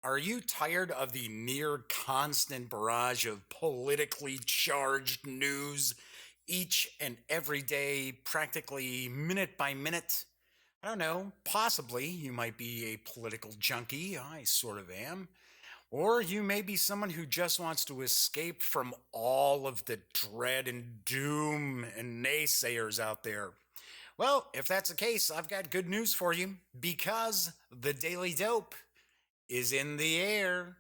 Are you tired of the near constant barrage of politically charged news each and every day, practically minute by minute? I don't know, possibly you might be a political junkie. I sort of am. Or you may be someone who just wants to escape from all of the dread and doom and naysayers out there. Well, if that's the case, I've got good news for you because the Daily Dope is in the air.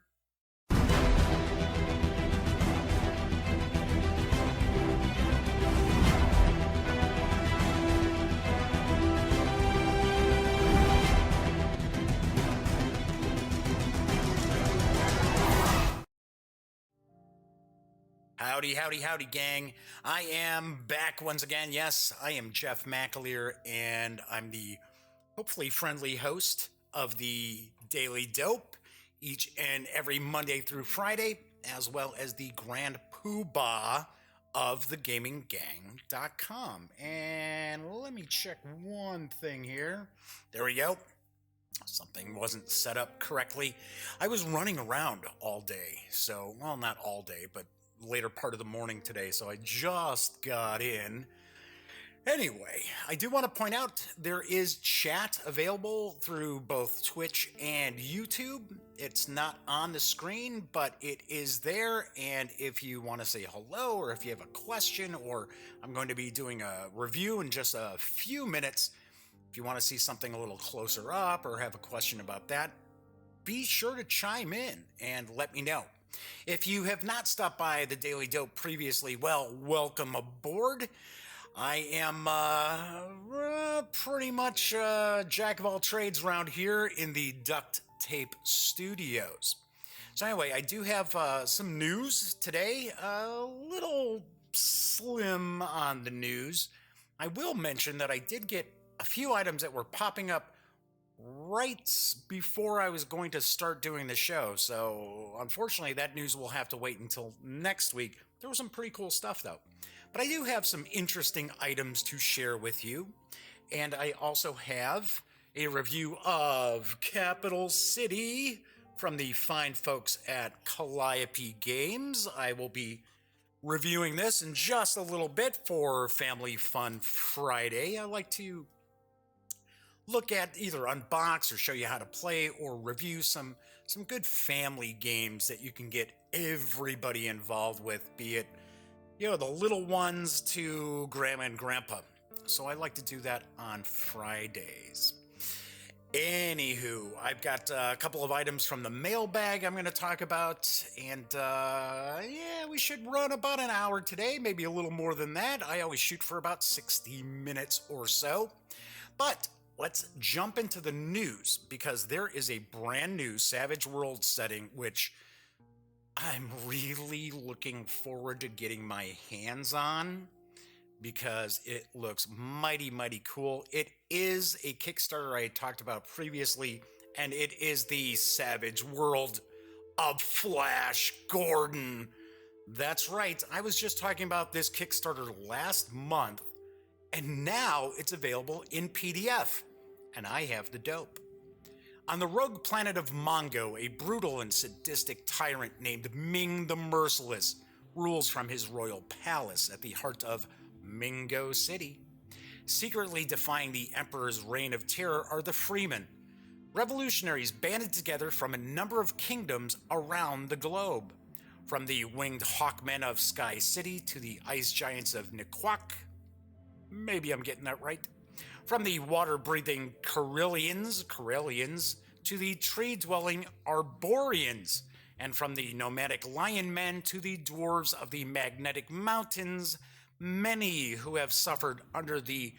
Howdy, howdy, howdy, gang. I am back once again. Yes, I am Jeff McAleer, and I'm the hopefully friendly host of the Daily Dope each and every Monday through Friday, as well as the Grand Poobah of thegaminggang.com. And let me check one thing here. There we go. Something wasn't set up correctly. I was running around all day, so, well, not all day, but later part of the morning today, so I just got in. Anyway, I do want to point out there is chat available through both Twitch and YouTube. It's not on the screen, but it is there. And if you want to say hello, or if you have a question, or I'm going to be doing a review in just a few minutes, if you want to see something a little closer up or have a question about that, be sure to chime in and let me know. If you have not stopped by the Daily Dope previously, well, welcome aboard. I am pretty much jack of all trades around here in the Duct Tape Studios. So anyway, I do have some news today, a little slim on the news. I will mention that I did get a few items that were popping up right before I was going to start doing the show. So unfortunately, that news will have to wait until next week. There was some pretty cool stuff though. But I do have some interesting items to share with you. And I also have a review of Capital City from the fine folks at Calliope Games. I will be reviewing this in just a little bit for Family Fun Friday. I like to look at, either unbox or show you how to play or review some good family games that you can get everybody involved with, be it, you know, the little ones to grandma and grandpa. So I like to do that on Fridays. Anywho, I've got a couple of items from the mailbag I'm going to talk about, and yeah, we should run about an hour today, maybe a little more than that. I always shoot for about 60 minutes or so. But let's jump into the news, because there is a brand new Savage World setting, which I'm really looking forward to getting my hands on, because it looks mighty, mighty cool. It is a Kickstarter I had talked about previously, and it is the Savage World of Flash Gordon. That's right, I was just talking about this Kickstarter last month, and now it's available in PDF, and I have the dope. On the rogue planet of Mongo, a brutal and sadistic tyrant named Ming the Merciless rules from his royal palace at the heart of Mingo City. Secretly defying the Emperor's reign of terror are the Freemen, revolutionaries banded together from a number of kingdoms around the globe. From the winged hawkmen of Sky City to the ice giants of Niquak, maybe I'm getting that right. From the water-breathing Corellians to the tree-dwelling Arborians, and from the nomadic lion men to the dwarves of the magnetic mountains, many who have suffered under the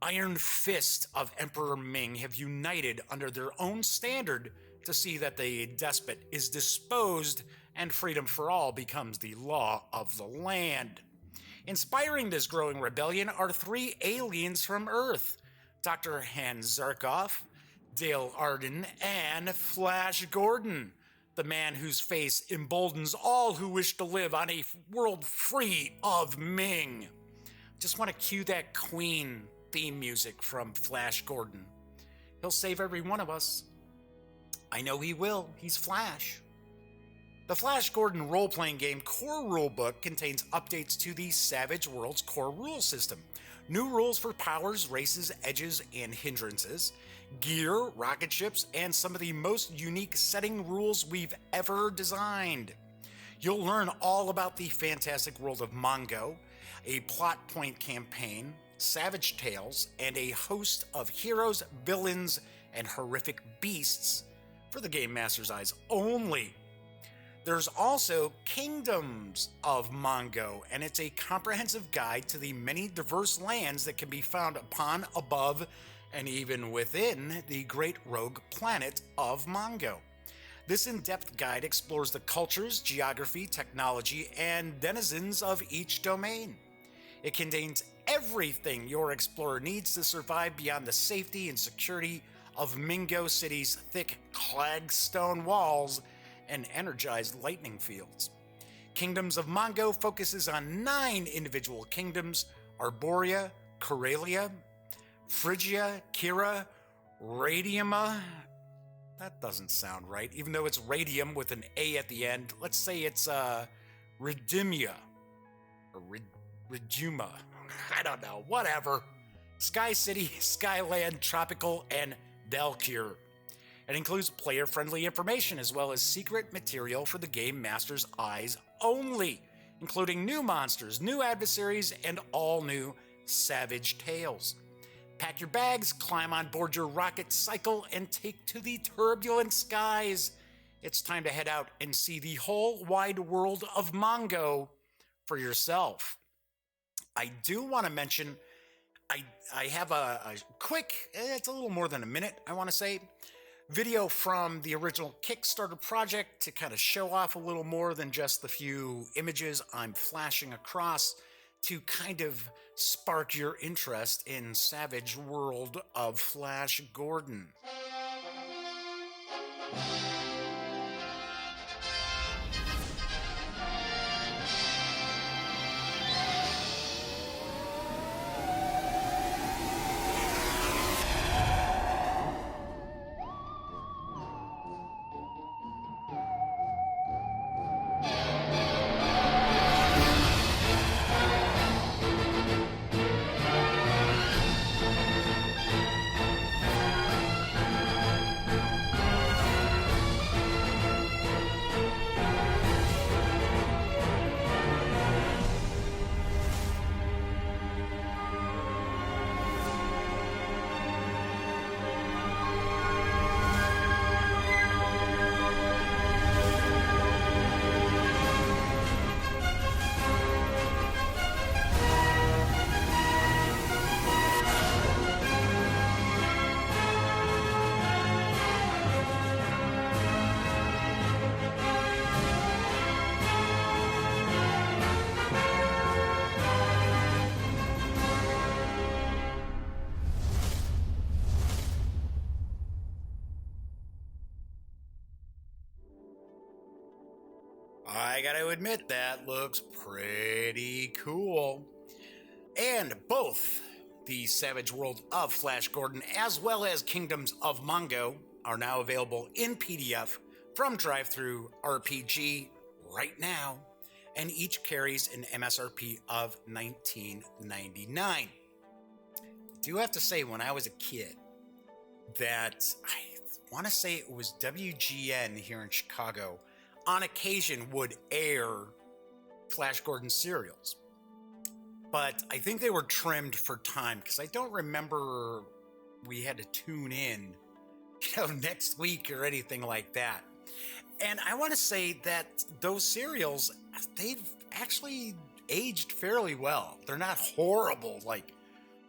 iron fist of Emperor Ming have united under their own standard to see that the despot is disposed and freedom for all becomes the law of the land. Inspiring this growing rebellion are three aliens from Earth: Dr. Hans Zarkov, Dale Arden, and Flash Gordon, the man whose face emboldens all who wish to live on a world free of Ming. Just want to cue that Queen theme music from Flash Gordon. He'll save every one of us. I know he will. He's Flash. The Flash Gordon role-playing game core rulebook contains updates to the Savage Worlds core rule system, new rules for powers, races, edges, and hindrances, gear, rocket ships, and some of the most unique setting rules we've ever designed. You'll learn all about the fantastic world of Mongo, a plot point campaign, savage tales, and a host of heroes, villains, and horrific beasts for the Game Master's eyes only. There's also Kingdoms of Mongo, and it's a comprehensive guide to the many diverse lands that can be found upon, above, and even within the great rogue planet of Mongo. This in-depth guide explores the cultures, geography, technology, and denizens of each domain. It contains everything your explorer needs to survive beyond the safety and security of Mingo City's thick flagstone walls and energized lightning fields. Kingdoms of Mongo focuses on 9 individual kingdoms: Arborea, Coralia, Phrygia, Kira, Radiuma. That doesn't sound right, even though it's radium with an A at the end. Let's say it's Redimia or Reduma. I don't know, whatever. Sky City, Skyland, Tropical, and Dalkir. It includes player-friendly information as well as secret material for the Game Master's eyes only, including new monsters, new adversaries, and all new savage tales. Pack your bags, climb on board your rocket cycle, and take to the turbulent skies. It's time to head out and see the whole wide world of Mongo for yourself. I do want to mention, I have a quick, it's a little more than a minute, I want to say, video from the original Kickstarter project to kind of show off a little more than just the few images I'm flashing across, to kind of spark your interest in Savage World of Flash Gordon. I gotta admit, that looks pretty cool. And both the Savage World of Flash Gordon as well as Kingdoms of Mongo are now available in PDF from Drive-Thru RPG right now, and each carries an MSRP of $19.99. I do have to say, when I was a kid, that I want to say it was WGN here in Chicago on occasion would air Flash Gordon serials. But I think they were trimmed for time, because I don't remember we had to tune in, next week or anything like that. And I want to say that those serials, they've actually aged fairly well. They're not horrible. Like,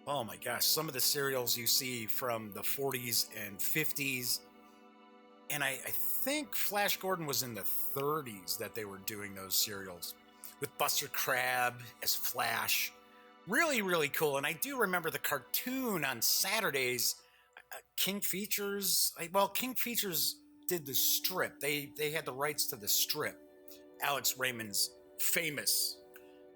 oh my gosh, some of the serials you see from the 40s and 50s. And I think Flash Gordon was in the 30s that they were doing those serials, with Buster Crabbe as Flash. Really, really cool. And I do remember the cartoon on Saturdays. King Features did the strip. They had the rights to the strip. Alex Raymond's famous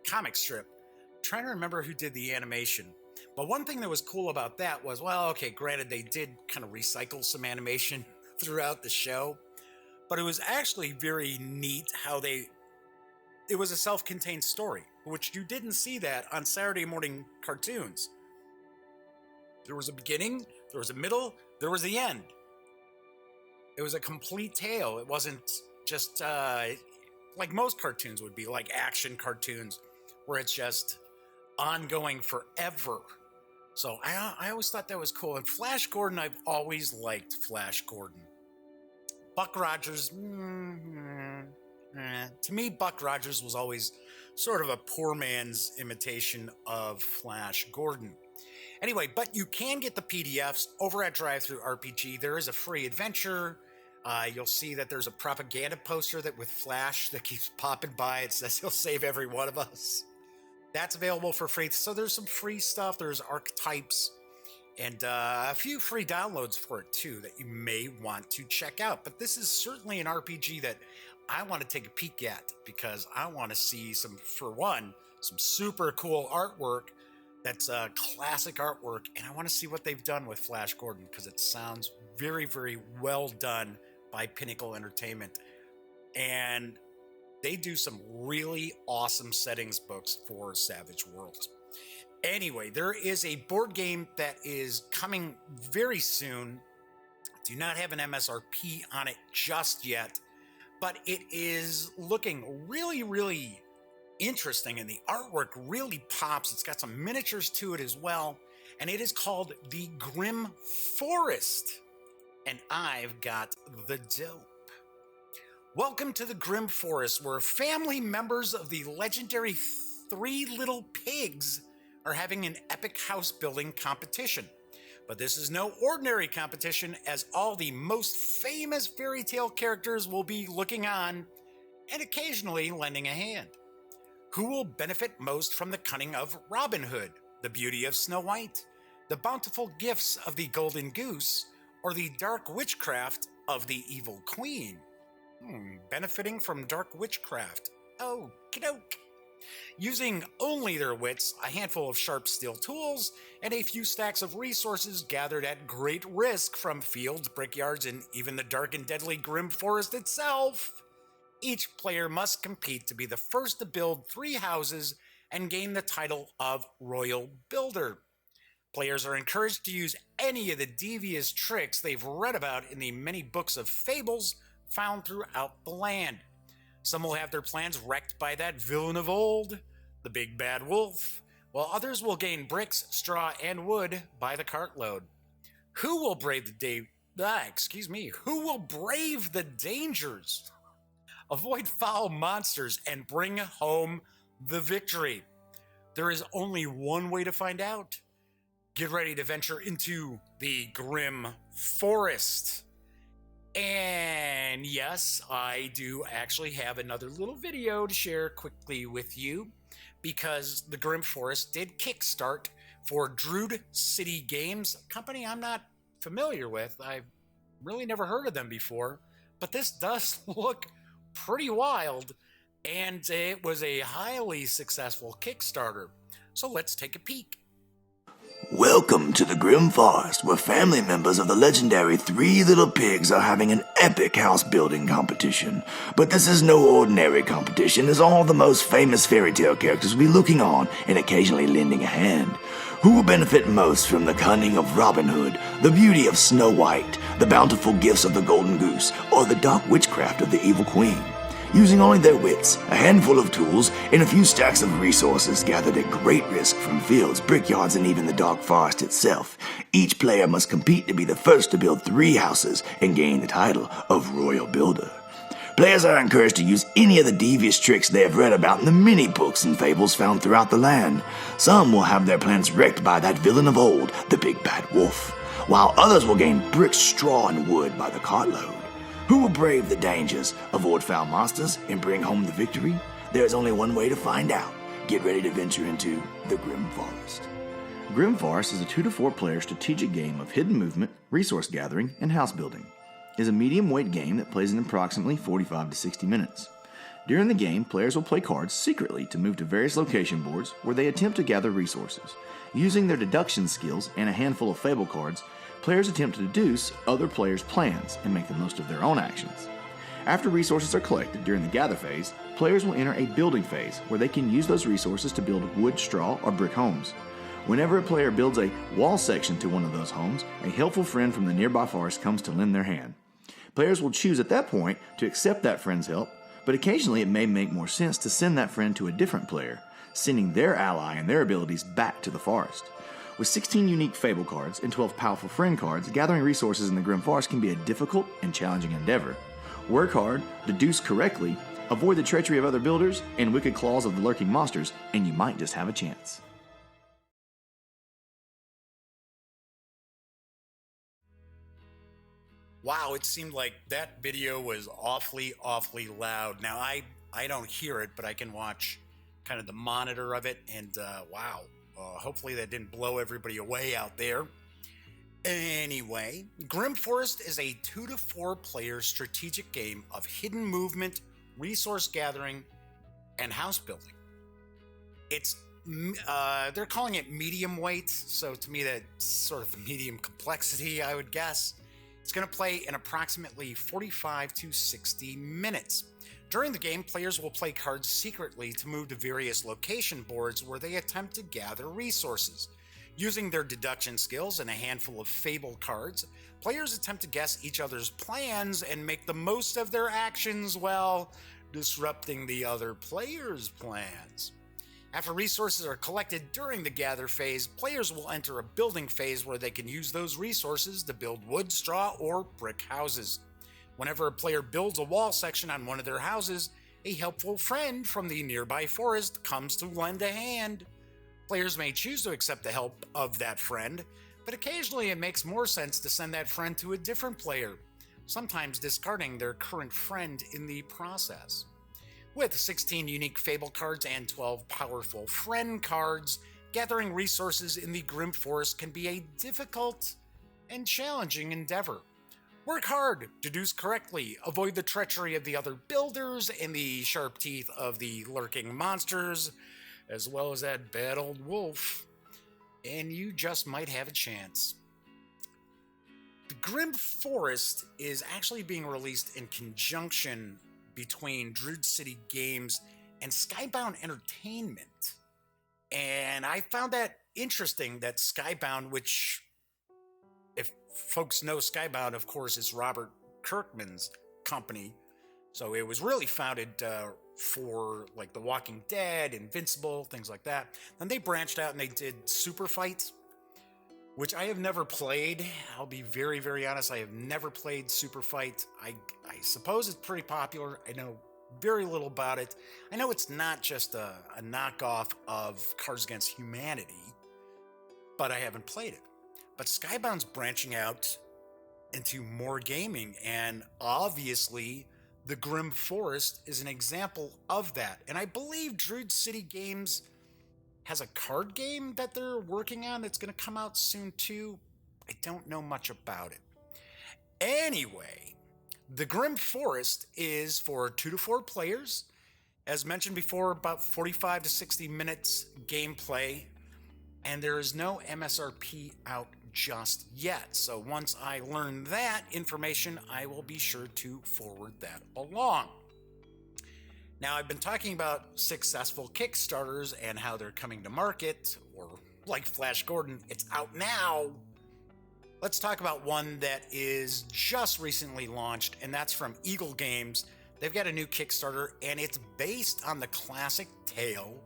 comic strip. I'm trying to remember who did the animation. But one thing that was cool about that was, well, okay, granted, they did kind of recycle some animation throughout the show. But it was actually very neat how it was a self-contained story, which you didn't see that on Saturday morning cartoons. There was a beginning, there was a middle, there was the end. It was a complete tale. It wasn't just like most cartoons would be, like action cartoons, where it's just ongoing forever. So I always thought that was cool. And Flash Gordon, I've always liked Flash Gordon. Buck Rogers, to me, Buck Rogers was always sort of a poor man's imitation of Flash Gordon. Anyway, but you can get the PDFs over at Drive-Thru RPG. There is a free adventure. You'll see that there's a propaganda poster that with Flash that keeps popping by. It says he'll save every one of us. That's available for free. So there's some free stuff. There's archetypes and a few free downloads for it too that you may want to check out. But this is certainly an RPG that I want to take a peek at because I want to see some super cool artwork. That's classic artwork, and I want to see what they've done with Flash Gordon because it sounds very, very well done by Pinnacle Entertainment. And they do some really awesome settings books for Savage Worlds. Anyway, there is a board game that is coming very soon. Do not have an MSRP on it just yet, but it is looking really, really interesting, and the artwork really pops. It's got some miniatures to it as well, and it is called The Grim Forest, and I've got the dope. Welcome to the Grim Forest, where family members of the legendary Three Little Pigs are having an epic house building competition. But this is no ordinary competition, as all the most famous fairy tale characters will be looking on and occasionally lending a hand. Who will benefit most from the cunning of Robin Hood, the beauty of Snow White, the bountiful gifts of the Golden Goose, or the dark witchcraft of the Evil Queen? Benefiting from dark witchcraft. Oh, kidoke. Using only their wits, a handful of sharp steel tools, and a few stacks of resources gathered at great risk from fields, brickyards, and even the dark and deadly Grim Forest itself. Each player must compete to be the first to build 3 houses and gain the title of Royal Builder. Players are encouraged to use any of the devious tricks they've read about in the many books of fables found throughout the land. Some will have their plans wrecked by that villain of old, the big bad wolf, while others will gain bricks, straw, and wood by the cartload. Who will brave Who will brave the dangers, avoid foul monsters, and bring home the victory? There is only one way to find out. Get ready to venture into the Grim Forest. And yes, I do actually have another little video to share quickly with you, because the Grim Forest did kickstart for Druid City Games, a company I'm not familiar with. I've really never heard of them before, but this does look pretty wild, and it was a highly successful Kickstarter. So let's take a peek. Welcome to the Grim Forest, where family members of the legendary Three Little Pigs are having an epic house building competition. But this is no ordinary competition, as all the most famous fairy tale characters will be looking on and occasionally lending a hand. Who will benefit most from the cunning of Robin Hood, the beauty of Snow White, the bountiful gifts of the Golden Goose, or the dark witchcraft of the Evil Queen? Using only their wits, a handful of tools, and a few stacks of resources gathered at great risk from fields, brickyards, and even the dark forest itself, each player must compete to be the first to build 3 houses and gain the title of Royal Builder. Players are encouraged to use any of the devious tricks they have read about in the many books and fables found throughout the land. Some will have their plans wrecked by that villain of old, the big bad wolf, while others will gain bricks, straw, and wood by the cartload. Who will brave the dangers, avoid foul monsters, and bring home the victory? There is only one way to find out. Get ready to venture into the Grim Forest. Grim Forest is a 2 to 4 player strategic game of hidden movement, resource gathering, and house building. It is a medium weight game that plays in approximately 45 to 60 minutes. During the game, players will play cards secretly to move to various location boards where they attempt to gather resources. Using their deduction skills and a handful of fable cards, players attempt to deduce other players' plans and make the most of their own actions. After resources are collected during the gather phase, players will enter a building phase where they can use those resources to build wood, straw, or brick homes. Whenever a player builds a wall section to one of those homes, a helpful friend from the nearby forest comes to lend their hand. Players will choose at that point to accept that friend's help, but occasionally it may make more sense to send that friend to a different player, sending their ally and their abilities back to the forest. With 16 unique Fable cards and 12 powerful friend cards, gathering resources in the Grim Forest can be a difficult and challenging endeavor. Work hard, deduce correctly, avoid the treachery of other builders and wicked claws of the lurking monsters, and you might just have a chance. Wow, it seemed like that video was awfully loud. Now, I don't hear it, but I can watch kind of the monitor of it, and wow, hopefully that didn't blow everybody away out there. Anyway, Grim Forest is a 2 to 4 player strategic game of hidden movement, resource gathering, and house building. It's they're calling it medium weight, so to me that's sort of medium complexity, I would guess. It's going to play in approximately 45 to 60 minutes. During the game, players will play cards secretly to move to various location boards where they attempt to gather resources. Using their deduction skills and a handful of Fable cards, players attempt to guess each other's plans and make the most of their actions while disrupting the other players' plans. After resources are collected during the gather phase, players will enter a building phase where they can use those resources to build wood, straw, or brick houses. Whenever a player builds a wall section on one of their houses, a helpful friend from the nearby forest comes to lend a hand. Players may choose to accept the help of that friend, but occasionally it makes more sense to send that friend to a different player, sometimes discarding their current friend in the process. With 16 unique Fable cards and 12 powerful friend cards, gathering resources in the Grim Forest can be a difficult and challenging endeavor. Work hard, deduce correctly, avoid the treachery of the other builders and the sharp teeth of the lurking monsters, as well as that bad old wolf, and you just might have a chance. The Grim Forest is actually being released in conjunction between Druid City Games and Skybound Entertainment. And I found that interesting that Skybound, which, if folks know Skybound, of course, is Robert Kirkman's company. So it was really founded for like The Walking Dead, Invincible, things like that. Then they branched out and they did Super Fight, which I have never played. I'll be very, very honest. I have never played Super Fight. I suppose it's pretty popular. I know very little about it. I know it's not just a knockoff of Cards Against Humanity, but I haven't played it. But Skybound's branching out into more gaming, and obviously the Grim Forest is an example of that. And I believe Druid City Games has a card game that they're working on that's going to come out soon too. I don't know much about it. Anyway, the Grim Forest is for 2 to 4 players. As mentioned before, about 45 to 60 minutes gameplay, and there is no MSRP out just yet. So once I learn that information, I will be sure to forward that along. Now, I've been talking about successful Kickstarters and how they're coming to market, or like Flash Gordon, it's out now. Let's talk about one that is just recently launched, and that's from Eagle Games. They've got a new Kickstarter, and it's based on the classic tale,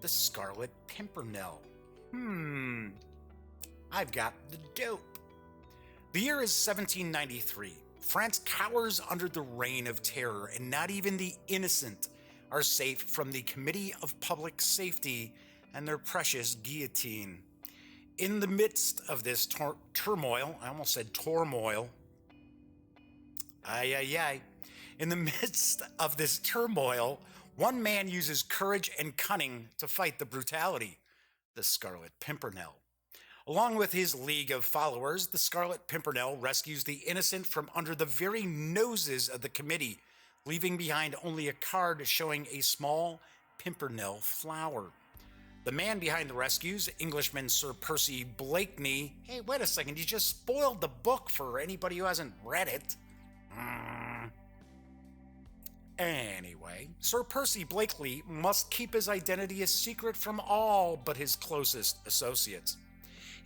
The Scarlet Pimpernel. I've got the dope. The year is 1793. France cowers under the reign of terror, and not even the innocent are safe from the Committee of Public Safety and their precious guillotine. In the midst of this turmoil, I almost said turmoil. In the midst of this turmoil, one man uses courage and cunning to fight the brutality, the Scarlet Pimpernel. Along with his league of followers, the Scarlet Pimpernel rescues the innocent from under the very noses of the committee, leaving behind only a card showing a small pimpernel flower. The man behind the rescues, Englishman Sir Percy Blakeney. Hey, wait a second, you just spoiled the book for anybody who hasn't read it. Anyway, Sir Percy Blakeney must keep his identity a secret from all but his closest associates.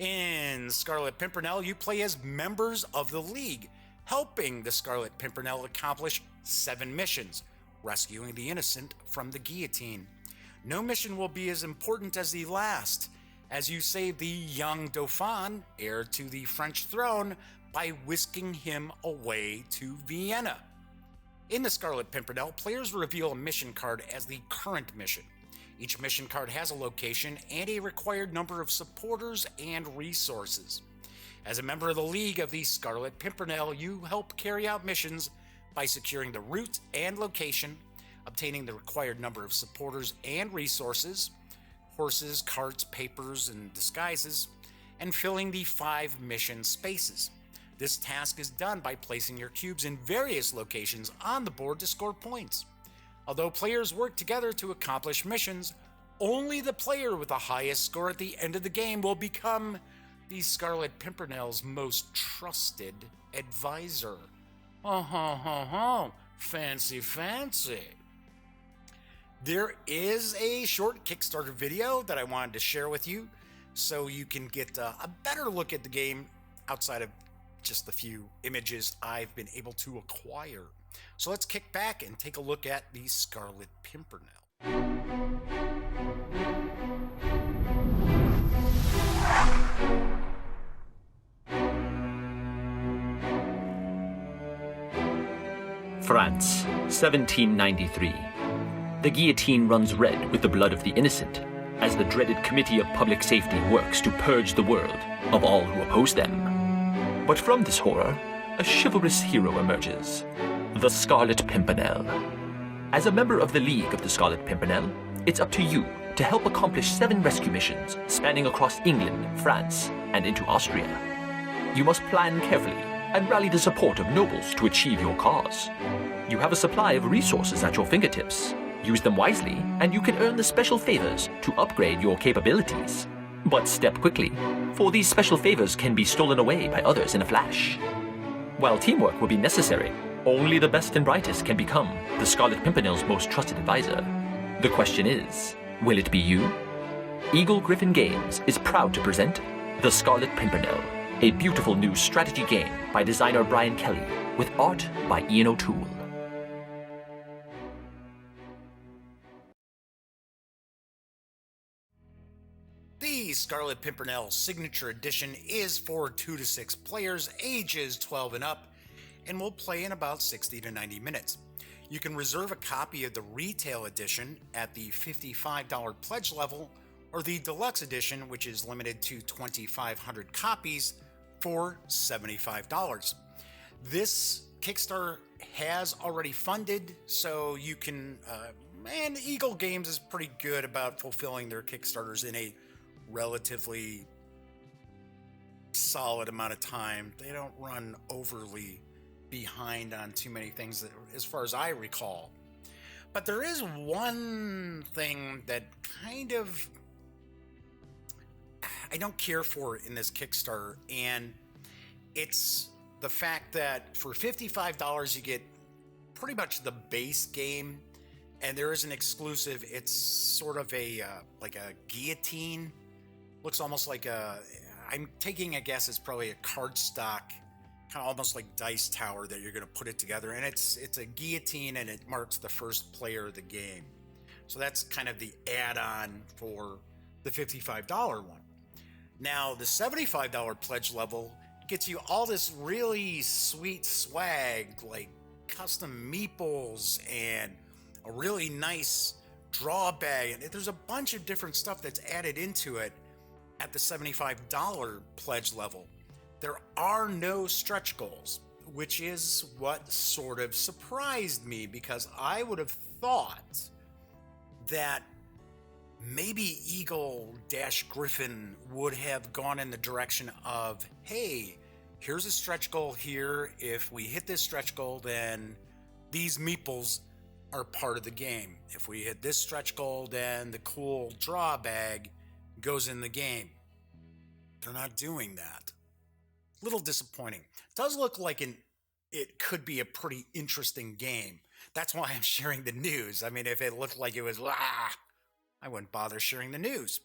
In Scarlet Pimpernel, you play as members of the League, helping the Scarlet Pimpernel accomplish 7 missions, rescuing the innocent from the guillotine. No mission will be as important as the last, as you save the young Dauphin, heir to the French throne, by whisking him away to Vienna. In the Scarlet Pimpernel, players reveal a mission card as the current mission. Each mission card has a location and a required number of supporters and resources. As a member of the League of the Scarlet Pimpernel, you help carry out missions by securing the route and location, obtaining the required number of supporters and resources, horses, carts, papers, and disguises, and filling the 5 mission spaces. This task is done by placing your cubes in various locations on the board to score points. Although players work together to accomplish missions, only the player with the highest score at the end of the game will become the Scarlet Pimpernel's most trusted advisor. Fancy, fancy. There is a short Kickstarter video that I wanted to share with you so you can get a better look at the game outside of just the few images I've been able to acquire. So let's kick back and take a look at the Scarlet Pimpernel. France, 1793. The guillotine runs red with the blood of the innocent, as the dreaded Committee of Public Safety works to purge the world of all who oppose them. But from this horror, a chivalrous hero emerges, the Scarlet Pimpernel. As a member of the League of the Scarlet Pimpernel, it's up to you to help accomplish 7 rescue missions spanning across England, France, and into Austria. You must plan carefully and rally the support of nobles to achieve your cause. You have a supply of resources at your fingertips. Use them wisely, and you can earn the special favors to upgrade your capabilities. But step quickly, for these special favors can be stolen away by others in a flash. While teamwork will be necessary, only the best and brightest can become the Scarlet Pimpernel's most trusted advisor. The question is, will it be you? Eagle Griffin Games is proud to present The Scarlet Pimpernel, a beautiful new strategy game by designer Brian Kelly, with art by Ian O'Toole. The Scarlet Pimpernel Signature Edition is for 2 to 6 players, ages 12 and up, and will play in about 60 to 90 minutes. You can reserve a copy of the retail edition at the $55 pledge level, or the deluxe edition, which is limited to 2,500 copies, for $75. This Kickstarter has already funded, so you can, and Eagle Games is pretty good about fulfilling their Kickstarters in a relatively solid amount of time. They don't run overly behind on too many things, that, as far as I recall. But there is one thing that kind of I don't care for in this Kickstarter, and it's the fact that for $55 you get pretty much the base game, and there is an exclusive. It's sort of a like a guillotine. Looks almost like a, I'm taking a guess, it's probably a cardstock, kind of almost like Dice Tower, that you're going to put it together, and it's a guillotine, and it marks the first player of the game. So that's kind of the add-on for the $55 one. Now, the $75 pledge level gets you all this really sweet swag, like custom meeples and a really nice draw bag. And there's a bunch of different stuff that's added into it at the $75 pledge level. There are no stretch goals, which is what sort of surprised me, because I would have thought that maybe Eagle-Griffin would have gone in the direction of, hey, here's a stretch goal here. If we hit this stretch goal, then these meeples are part of the game. If we hit this stretch goal, then the cool draw bag goes in the game. They're not doing that. Little disappointing. Does look like it could be a pretty interesting game. That's why I'm sharing the news. I mean, if it looked like it was, I wouldn't bother sharing the news,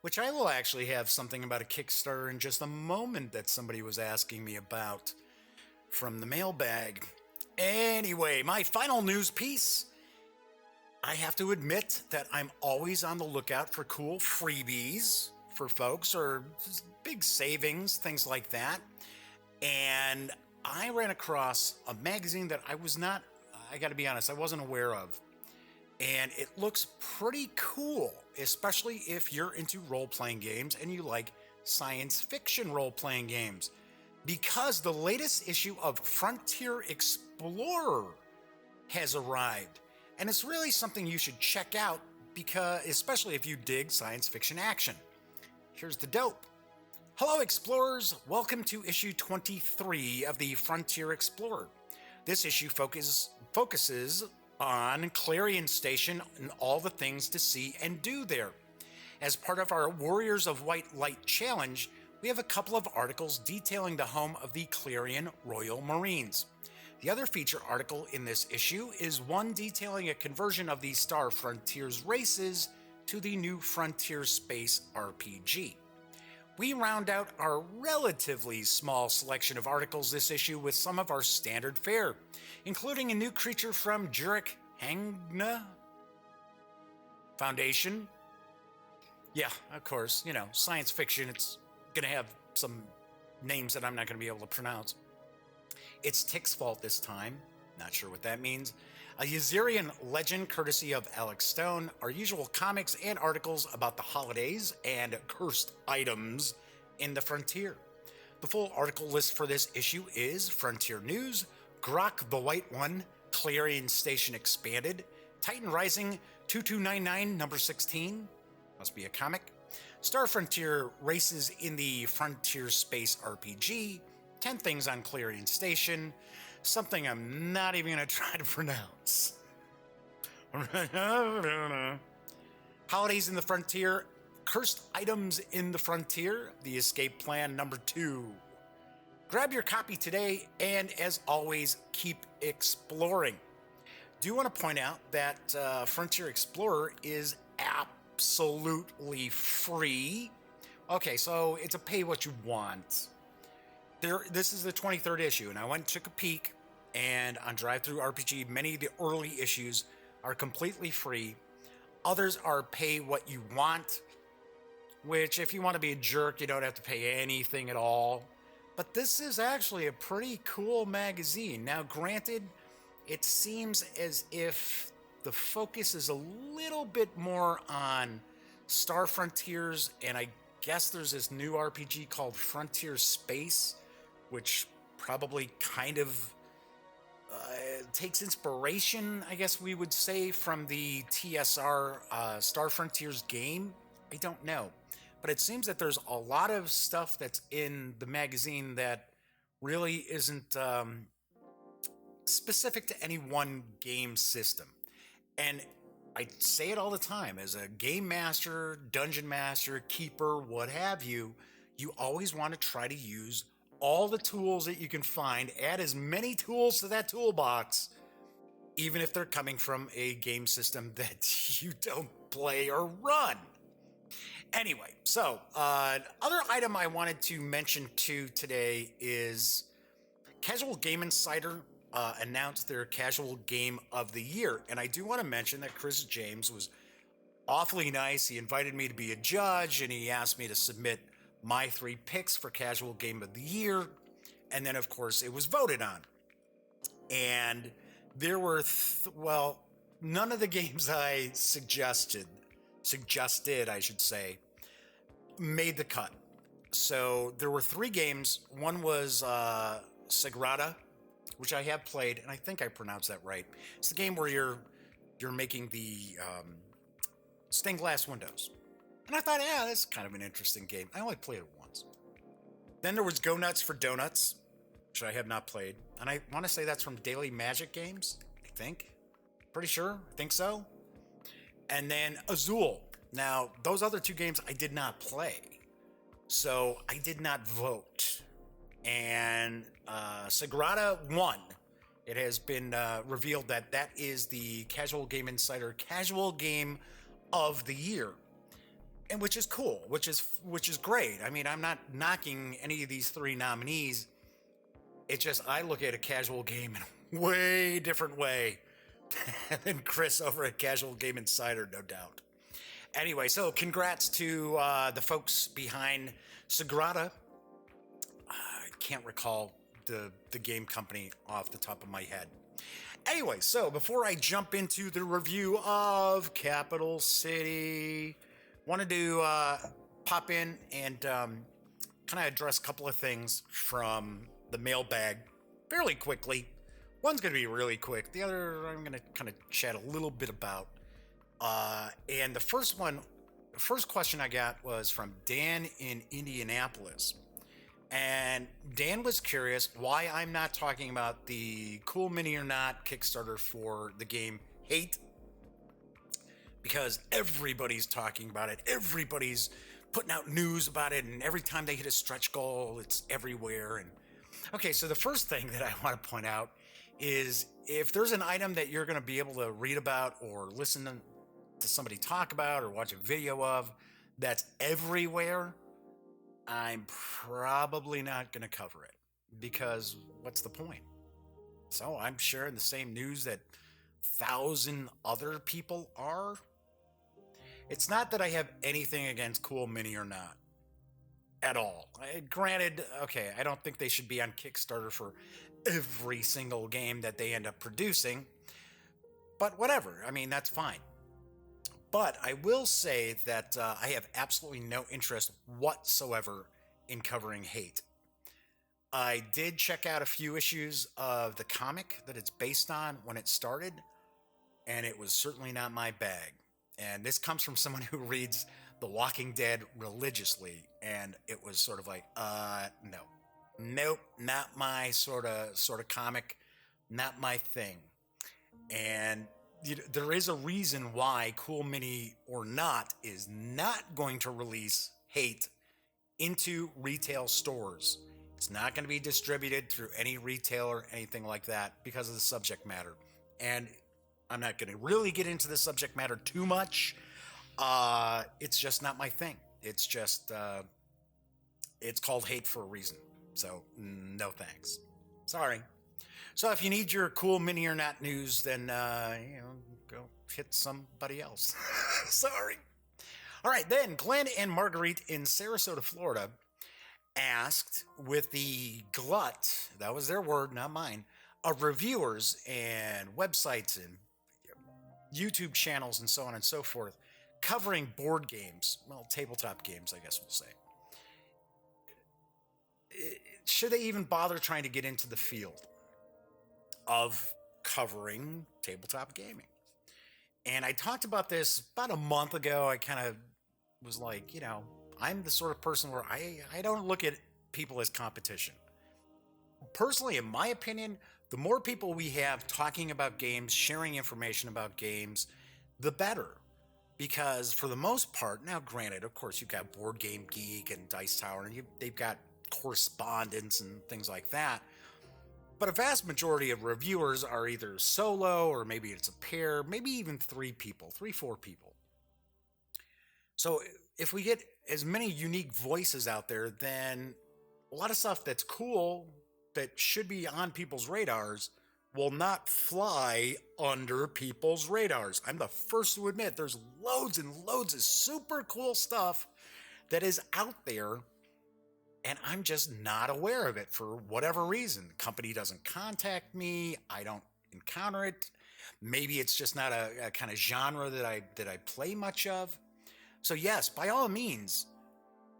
which I will actually have something about a Kickstarter in just a moment that somebody was asking me about from the mailbag. Anyway, my final news piece. I have to admit that I'm always on the lookout for cool freebies for folks or big savings, things like that. And I ran across a magazine that I got to be honest, I wasn't aware of. And it looks pretty cool, especially if you're into role-playing games and you like science fiction role-playing games. Because the latest issue of Frontier Explorer has arrived. And it's really something you should check out, because especially if you dig science fiction action. Here's the dope. Hello explorers, welcome to issue 23 of the Frontier Explorer. This issue focuses on Clarion Station and all the things to see and do there. As part of our Warriors of White Light challenge, we have a couple of articles detailing the home of the Clarion Royal Marines. The other feature article in this issue is one detailing a conversion of the Star Frontiers races to the new Frontier Space RPG. We round out our relatively small selection of articles this issue with some of our standard fare, including a new creature from Jurek Hangna Foundation. Yeah, of course, science fiction, it's going to have some names that I'm not going to be able to pronounce. It's Tick's fault this time. Not sure what that means. A Yserian legend courtesy of Alex Stone, our usual comics and articles about the holidays and cursed items in the Frontier. The full article list for this issue is Frontier News, Grok the White One, Clarion Station Expanded, Titan Rising 2299 number 16, must be a comic, Star Frontier Races in the Frontier Space RPG, 10 Things on Clarion Station, something I'm not even going to try to pronounce. Holidays in the Frontier, Cursed Items in the Frontier, The Escape Plan number 2. Grab your copy today, and as always, keep exploring. Do want to point out that Frontier Explorer is absolutely free. Okay, so it's a pay what you want. This is the 23rd issue, and I went and took a peek, and on Drive-Thru RPG, many of the early issues are completely free. Others are pay what you want, which if you want to be a jerk, you don't have to pay anything at all. But this is actually a pretty cool magazine. Now, granted, it seems as if the focus is a little bit more on Star Frontiers, and I guess there's this new RPG called Frontier Space, which probably kind of takes inspiration, I guess we would say, from the TSR Star Frontiers game. I don't know. But it seems that there's a lot of stuff that's in the magazine that really isn't specific to any one game system. And I say it all the time, as a game master, dungeon master, keeper, what have you, you always want to try to use all the tools that you can find, add as many tools to that toolbox, even if they're coming from a game system that you don't play or run. Anyway, so other item I wanted to mention today is Casual Game Insider announced their Casual Game of the Year. And I do want to mention that Chris James was awfully nice. He invited me to be a judge, and he asked me to submit my 3 picks for Casual Game of the Year. And then, of course, it was voted on. And there were, none of the games I suggested, I should say, made the cut. So there were 3 games. One was Sagrada, which I have played, and I think I pronounced that right. It's the game where you're making the stained glass windows. And I thought, yeah, that's kind of an interesting game. I only played it once. Then there was Go Nuts for Donuts, which I have not played. And I want to say that's from Daily Magic Games, I think. Pretty sure. I think so. And then Azul. Now, those other two games I did not play, so I did not vote. And Sagrada won. It has been revealed that that is the Casual Game Insider Casual Game of the Year, and which is cool, which is great. I mean, I'm not knocking any of these three nominees. It's just I look at a casual game in a way different way than Chris over at Casual Game Insider, no doubt. Anyway, so congrats to the folks behind Sagrada. I can't recall the game company off the top of my head. Anyway, so before I jump into the review of Capital City, wanted to pop in and kind of address a couple of things from the mailbag fairly quickly. One's going to be really quick. The other I'm going to kind of chat a little bit about. And the first question I got was from Dan in Indianapolis. And Dan was curious why I'm not talking about the Cool Mini or Not Kickstarter for the game Hate. Because everybody's talking about it. Everybody's putting out news about it. And every time they hit a stretch goal, it's everywhere. And okay, so the first thing that I want to point out is if there's an item that you're going to be able to read about or listen to somebody talk about or watch a video of that's everywhere, I'm probably not going to cover it because what's the point? So I'm sharing the same news that 1,000 other people are. It's not that I have anything against Cool Mini or Not at all. Granted, okay, I don't think they should be on Kickstarter for every single game that they end up producing, but whatever. I mean, that's fine. But I will say that I have absolutely no interest whatsoever in covering Hate. I did check out a few issues of the comic that it's based on when it started, and it was certainly not my bag. And this comes from someone who reads The Walking Dead religiously, and it was sort of like, nope, not my sort of comic, not my thing. And there is a reason why Cool Mini or Not is not going to release Hate into retail stores. It's not going to be distributed through any retailer, anything like that, because of the subject matter. And I'm not going to really get into the subject matter too much. It's just not my thing. It's just, it's called Hate for a reason. So, no thanks. Sorry. So if you need your Cool Mini or Not news, then, go hit somebody else. Sorry. All right, then Glenn and Marguerite in Sarasota, Florida asked with the glut, that was their word, not mine, of reviewers and websites and YouTube channels and so on and so forth, covering board games, well, tabletop games, I guess we'll say. Should they even bother trying to get into the field of covering tabletop gaming? And I talked about this about a month ago. I kind of was like, I'm the sort of person where I don't look at people as competition. Personally, in my opinion, the more people we have talking about games, sharing information about games, the better. Because for the most part, now granted, of course, you've got Board Game Geek and Dice Tower, and they've got correspondence and things like that. But a vast majority of reviewers are either solo or maybe it's a pair, maybe even 4 people. So if we get as many unique voices out there, then a lot of stuff that's cool, that should be on people's radars, will not fly under people's radars. I'm the first to admit there's loads and loads of super cool stuff that is out there, and I'm just not aware of it for whatever reason. The company doesn't contact me. I don't encounter it. Maybe it's just not a kind of genre that I play much of. So yes, by all means,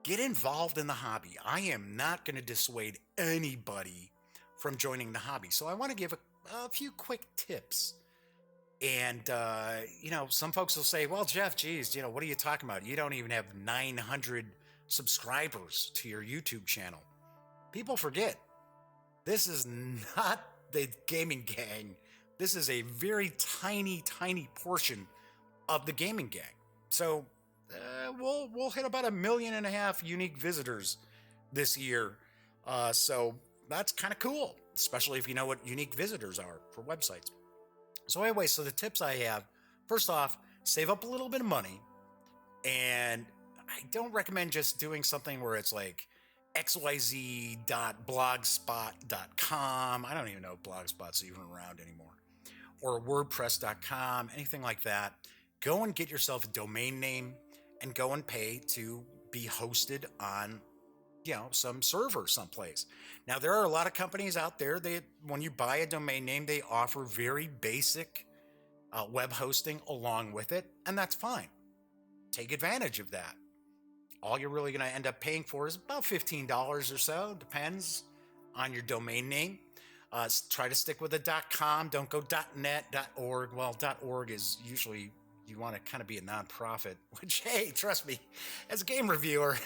get involved in the hobby. I am not going to dissuade anybody from joining the hobby. So I want to give a few quick tips. And, some folks will say, well, Jeff, geez, what are you talking about? You don't even have 900 subscribers to your YouTube channel. People forget, this is not the gaming gang This is a very tiny, tiny portion of the gaming gang. So we'll hit about 1.5 million unique visitors this year. So that's kind of cool, especially if you know what unique visitors are for websites. So anyway, so the tips I have, first off, save up a little bit of money. And I don't recommend just doing something where it's like xyz.blogspot.com. I don't even know if Blogspot's even around anymore. Or wordpress.com, anything like that. Go and get yourself a domain name and go and pay to be hosted on, some server someplace. Now, there are a lot of companies out there that when you buy a domain name, they offer very basic web hosting along with it, and that's fine. Take advantage of that. All you're really going to end up paying for is about $15 or so, depends on your domain name. Try to stick with a .com, don't go .net, .org. Well, .org is usually, you want to kind of be a nonprofit, which, hey, trust me, as a game reviewer,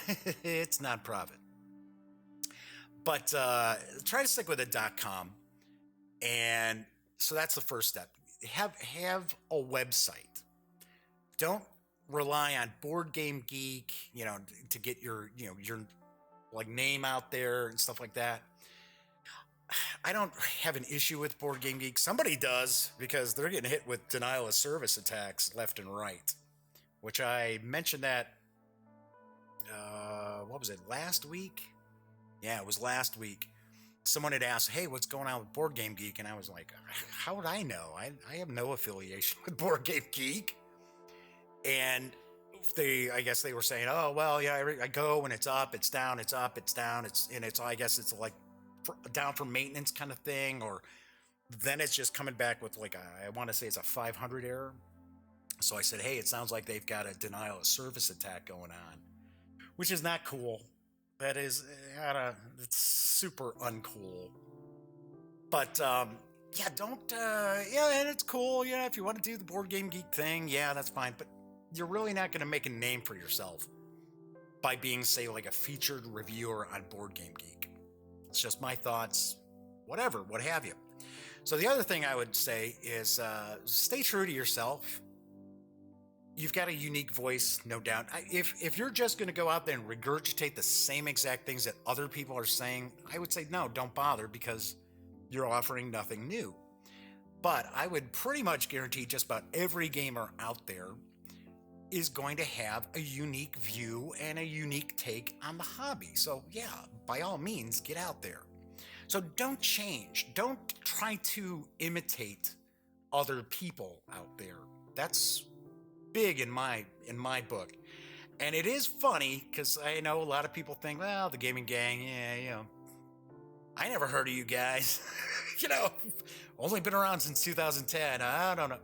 it's nonprofit. But try to stick with a .com. And so that's the first step. Have a website. Don't rely on Board Game Geek, to get your like name out there and stuff like that. I don't have an issue with Board Game Geek. Somebody does, because they're getting hit with denial of service attacks left and right, which I mentioned that, what was it, last week? Yeah, it was last week. Someone had asked, hey, what's going on with Board Game Geek? And I was like, how would I know? I have no affiliation with Board Game Geek. And I guess they were saying, oh, well, yeah, I go and it's up, it's down, it's up, it's down, I guess it's like down for maintenance kind of thing, or then it's just coming back with like I want to say it's a 500 error. So I said, hey, it sounds like they've got a denial of service attack going on, which is not cool. That is, it's super uncool. But yeah, don't and it's cool. Yeah, if you want to do the Board Game Geek thing, yeah, that's fine. But you're really not going to make a name for yourself by being, say, like a featured reviewer on Board Game Geek. It's just my thoughts, whatever, what have you. So the other thing I would say is stay true to yourself. You've got a unique voice, no doubt. If you're just going to go out there and regurgitate the same exact things that other people are saying, I would say, no, don't bother, because you're offering nothing new. But I would pretty much guarantee just about every gamer out there is going to have a unique view and a unique take on the hobby. So yeah, by all means, get out there. So don't change. Don't try to imitate other people out there. That's big in my book. And it is funny, because I know a lot of people think, well, the gaming gang, yeah, I never heard of you guys. Only been around since 2010. I don't know.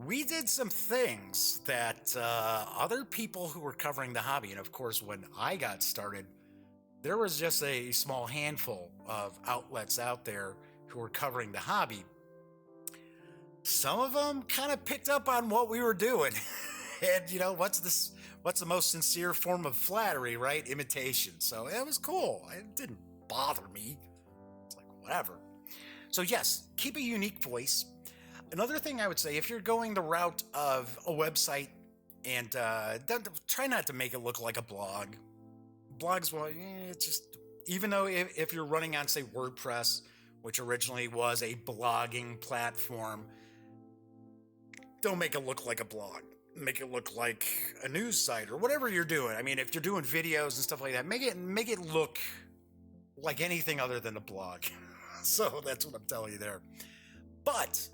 We did some things that other people who were covering the hobby, and of course, when I got started, there was just a small handful of outlets out there who were covering the hobby. Some of them kind of picked up on what we were doing. And what's the most sincere form of flattery, right? Imitation. So it was cool. It didn't bother me. It's like, whatever. So yes, keep a unique voice. Another thing I would say, if you're going the route of a website, and try not to make it look like a blog. Blogs, well, it's just, even though if you're running on, say, WordPress, which originally was a blogging platform, don't make it look like a blog. Make it look like a news site or whatever you're doing. I mean, if you're doing videos and stuff like that, make it look like anything other than a blog. So that's what I'm telling you there. But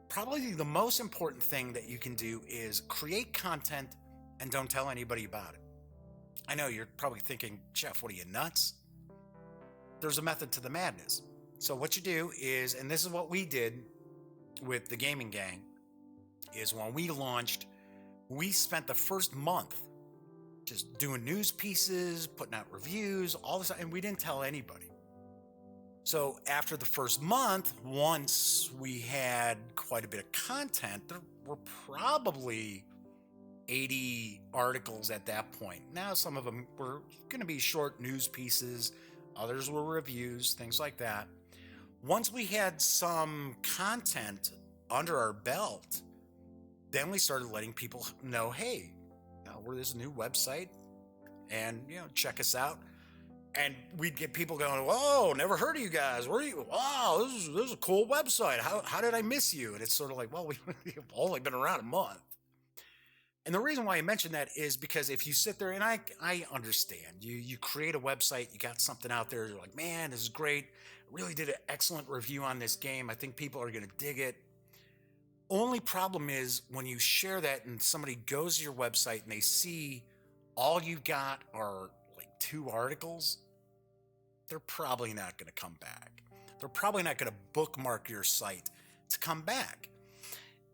probably the most important thing that you can do is create content and don't tell anybody about it. I know you're probably thinking, Jeff, what are you, nuts? There's a method to the madness. So what you do is, and this is what we did with the gaming gang, is when we launched, we spent the first month just doing news pieces, putting out reviews, all this, and we didn't tell anybody. So after the first month, once we had quite a bit of content, there were probably 80 articles at that point. Now, some of them were going to be short news pieces, others were reviews, things like that. Once we had some content under our belt, then we started letting people know, hey, we're this new website, and check us out. And we'd get people going, whoa, never heard of you guys. Where are you? Wow, this is a cool website. How did I miss you? And it's sort of like, well, we've only been around a month. And the reason why I mention that is because if you sit there, and I understand, you create a website, you got something out there, you're like, man, this is great. I really did an excellent review on this game. I think people are going to dig it. Only problem is when you share that and somebody goes to your website and they see all you've got are like 2 articles, they're probably not going to come back. They're probably not going to bookmark your site to come back.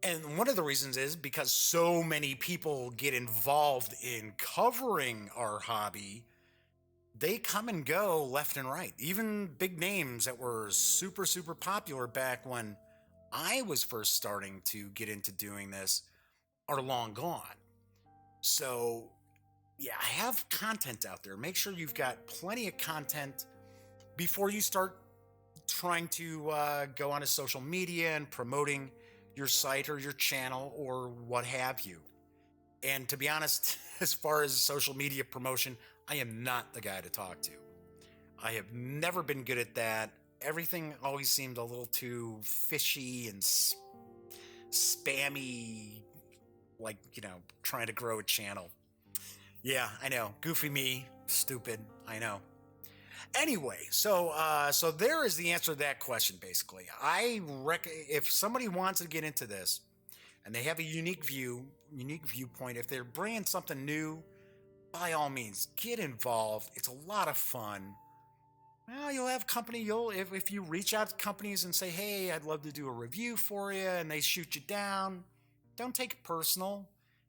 And one of the reasons is because so many people get involved in covering our hobby, they come and go left and right. Even big names that were super, super popular back when I was first starting to get into doing this are long gone. So, yeah, I have content out there. Make sure you've got plenty of content before you start trying to go onto social media and promoting your site or your channel or what have you. And to be honest, as far as social media promotion, I am not the guy to talk to. I have never been good at that. Everything always seemed a little too fishy and spammy, like, trying to grow a channel. Yeah, I know. Goofy me. Stupid. I know. Anyway, so there is the answer to that question, basically. I reckon if somebody wants to get into this and they have a unique viewpoint, if they're bringing something new, by all means, get involved. It's a lot of fun. Well, you'll have company. If you reach out to companies and say, hey, I'd love to do a review for you, and they shoot you down, don't take it personal.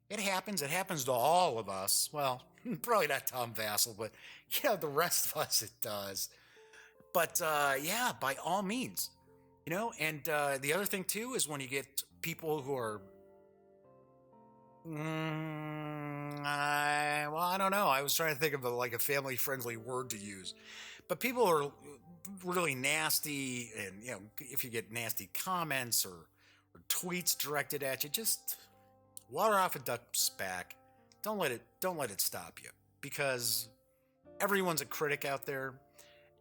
It happens. It happens to all of us. Well, probably not Tom Vassal, but the rest of us, it does. But yeah, by all means, and the other thing too is when you get people who are, I don't know. I was trying to think of a family-friendly word to use, but people are really nasty, and if you get nasty comments or tweets directed at you, just water off a duck's back. Don't let it stop you, because everyone's a critic out there,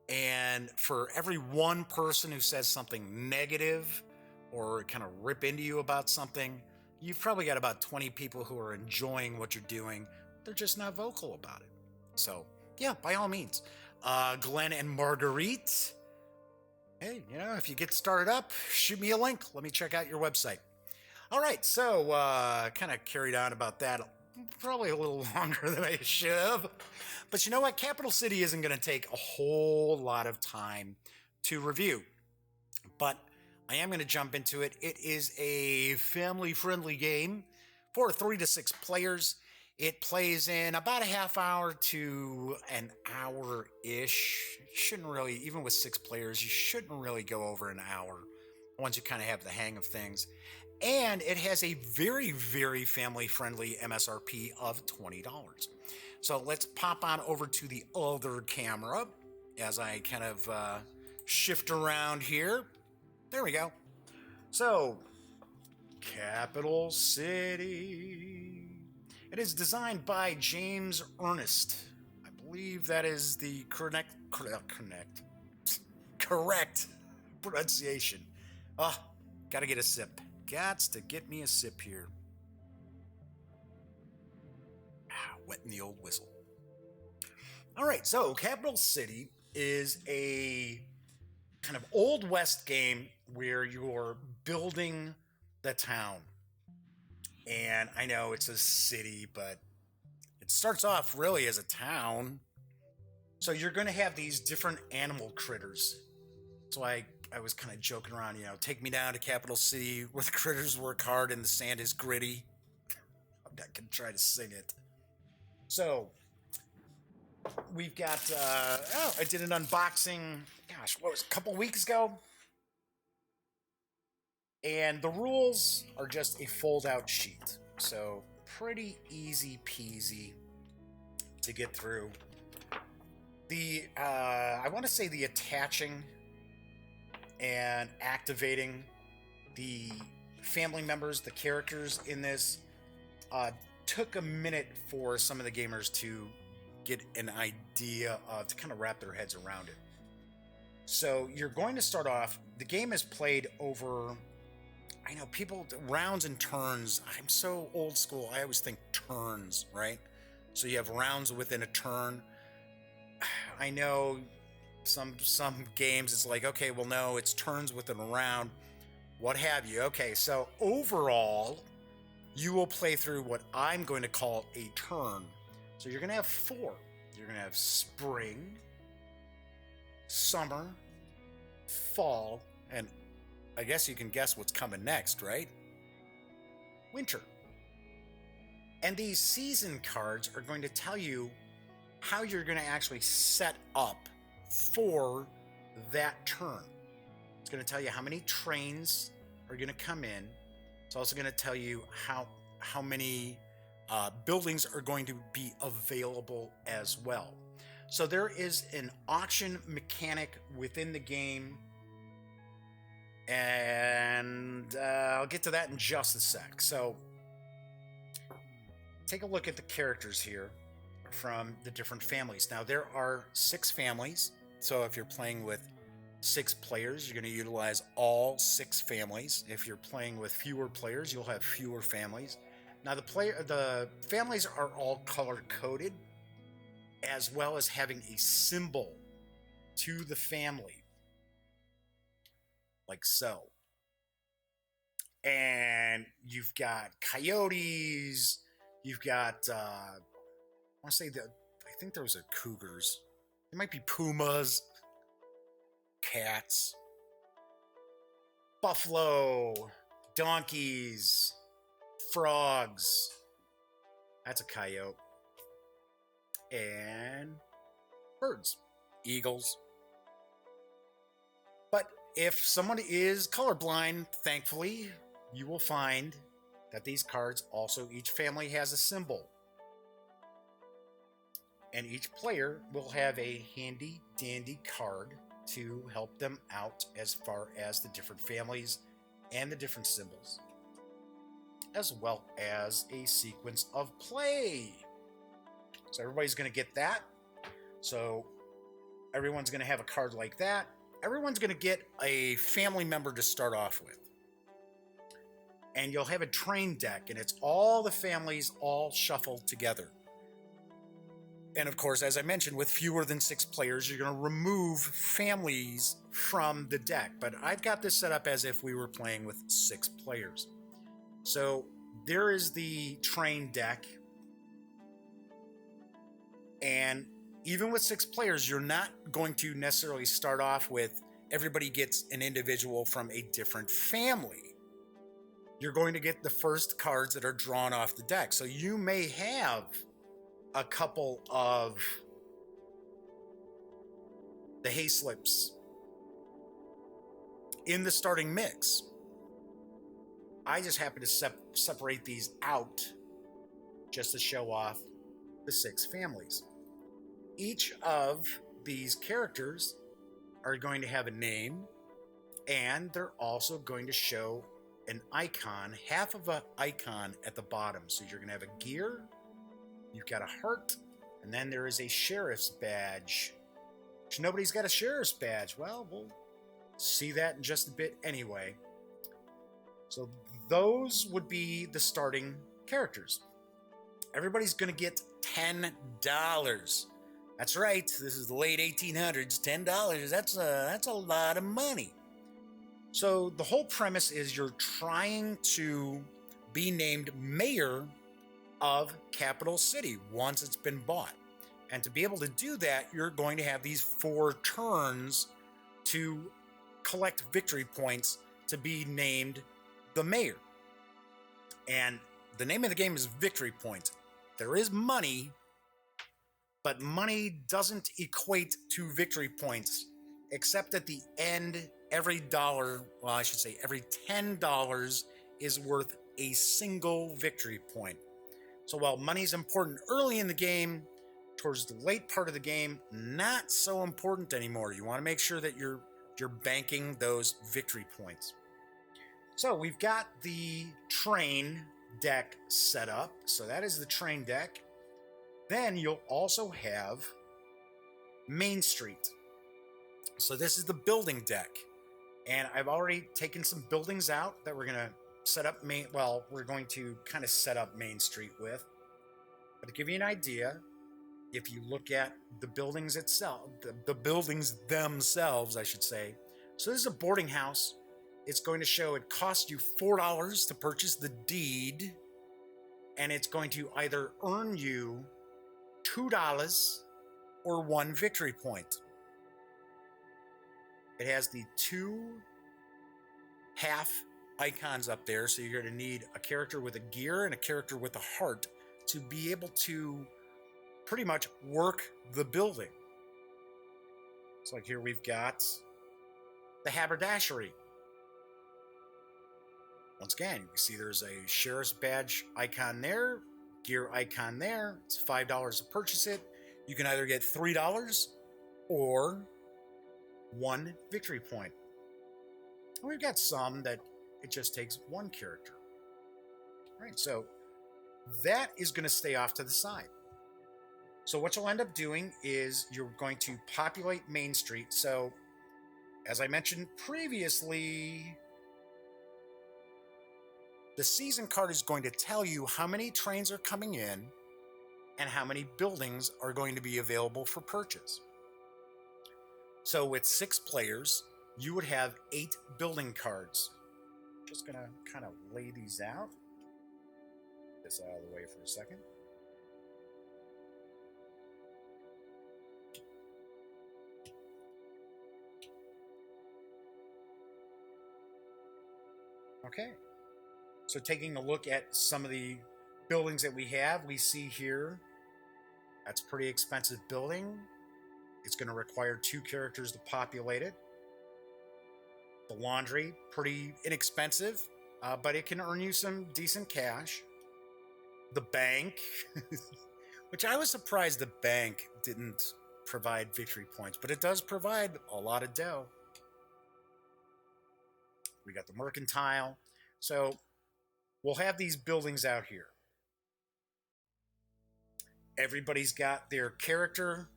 and for every one person who says something negative or kind of rip into you about something, you've probably got about 20 people who are enjoying what you're doing. They're just not vocal about it. So yeah, by all means, Glenn and Marguerite, hey, if you get started up, shoot me a link. Let me check out your website. All right, so kind of carried on about that probably a little longer than I should have. But you know what? Capital City isn't going to take a whole lot of time to review. But I am going to jump into it. It is a family-friendly game for 3 to 6 players. It plays in about a half hour to an hour-ish. Shouldn't really, even with 6 players, you shouldn't really go over an hour once you kind of have the hang of things. And it has a very, very family-friendly MSRP of $20. So let's pop on over to the other camera as I kind of shift around here. There we go. So, Capital City. It is designed by James Ernest. I believe that is the correct pronunciation. Gotta get a sip. Gots to get me a sip here. Wetting the old whistle. All right, so Capital City is a kind of Old West game where you're building the town. And I know it's a city, but it starts off really as a town. So you're going to have these different animal critters. So I was kind of joking around, take me down to Capital City where the critters work hard and the sand is gritty. I'm not going to try to sing it. So we've got, I did an unboxing, what was it, a couple weeks ago? And the rules are just a fold-out sheet. So pretty easy peasy to get through. I want to say the attaching and activating the family members, the characters in this, took a minute for some of the gamers to get an idea of, to kind of wrap their heads around it. So you're going to start off, the game is played over, I know people, rounds and turns. I'm so old school, I always think turns, right? So you have rounds within a turn. I know some games it's like, okay, well, no, it's turns within a round, what have you. Okay, so overall, you will play through what I'm going to call a turn. So you're going to have 4. You're going to have spring, summer, fall, and I guess you can guess what's coming next, right? Winter. And these season cards are going to tell you how you're going to actually set up for that turn. It's going to tell you how many trains are going to come in. It's also going to tell you how many buildings are going to be available as well. So there is an auction mechanic within the game, and I'll get to that in just a sec. So take a look at the characters here from the different families. Now there are 6 families, so if you're playing with 6 players, you're going to utilize all 6 families. If you're playing with fewer players, you'll have fewer families. Now the families are all color coded, as well as having a symbol to the family, like so. And you've got coyotes, you've got I want to say that I think those are cougars. There might be pumas, cats, buffalo, donkeys, frogs. That's a coyote. And birds, eagles. But if someone is colorblind, thankfully, you will find that these cards also, each family has a symbol. And each player will have a handy dandy card to help them out as far as the different families and the different symbols, as well as a sequence of play. So everybody's going to get that. So everyone's going to have a card like that. Everyone's going to get a family member to start off with. And you'll have a train deck, and it's all the families all shuffled together. And of course, as I mentioned, with fewer than 6 players, you're going to remove families from the deck. But I've got this set up as if we were playing with 6 players. So there is the train deck. And even with 6 players, you're not going to necessarily start off with everybody gets an individual from a different family. You're going to get the first cards that are drawn off the deck. So you may have a couple of the hay slips in the starting mix. I just happen to separate these out just to show off the 6 families. Each of these characters are going to have a name, and they're also going to show an icon, half of an icon at the bottom. So you're going to have a gear, you've got a heart, and then there is a sheriff's badge. Which nobody's got a sheriff's badge. Well, we'll see that in just a bit anyway. So those would be the starting characters. Everybody's going to get $10. That's right. This is the late 1800s. $10. That's a lot of money. So the whole premise is you're trying to be named mayor of Capital City once it's been bought. And to be able to do that, you're going to have these 4 turns to collect victory points to be named the mayor. And the name of the game is Victory Points. There is money, but money doesn't equate to victory points, except at the end, every $10 is worth a single victory point. So while money's important early in the game, towards the late part of the game, not so important anymore. You want to make sure that you're You're banking those victory points. So we've got the train deck set up. So that is the train deck. Then you'll also have Main Street. So this is the building deck. And I've already taken some buildings out that we're going to set up we're going to kind of set up Main Street with. But to give you an idea, if you look at the buildings itself, the buildings themselves, I should say. So this is a boarding house. It's going to show it costs you $4 to purchase the deed, and it's going to either earn you $2 or 1 victory point. It has the 2 half icons up there, so you're going to need a character with a gear and a character with a heart to be able to pretty much work the building. It's like here we've got the haberdashery. Once again, you can see there's a sheriff's badge icon there, gear icon there. It's $5 to purchase it. You can either get $3 or 1 victory point. And we've got some that it just takes 1 character. All right, so that is going to stay off to the side. So what you'll end up doing is you're going to populate Main Street. So as I mentioned previously, the season card is going to tell you how many trains are coming in and how many buildings are going to be available for purchase. So with 6 players, you would have 8 building cards. Just going to kind of lay these out. Get this out of the way for a second. Okay. So taking a look at some of the buildings that we have, we see here, that's a pretty expensive building. It's going to require 2 characters to populate it. The laundry, pretty inexpensive, but it can earn you some decent cash. The bank, which I was surprised the bank didn't provide victory points, but it does provide a lot of dough. We got the mercantile. So we'll have these buildings out here. Everybody's got their character,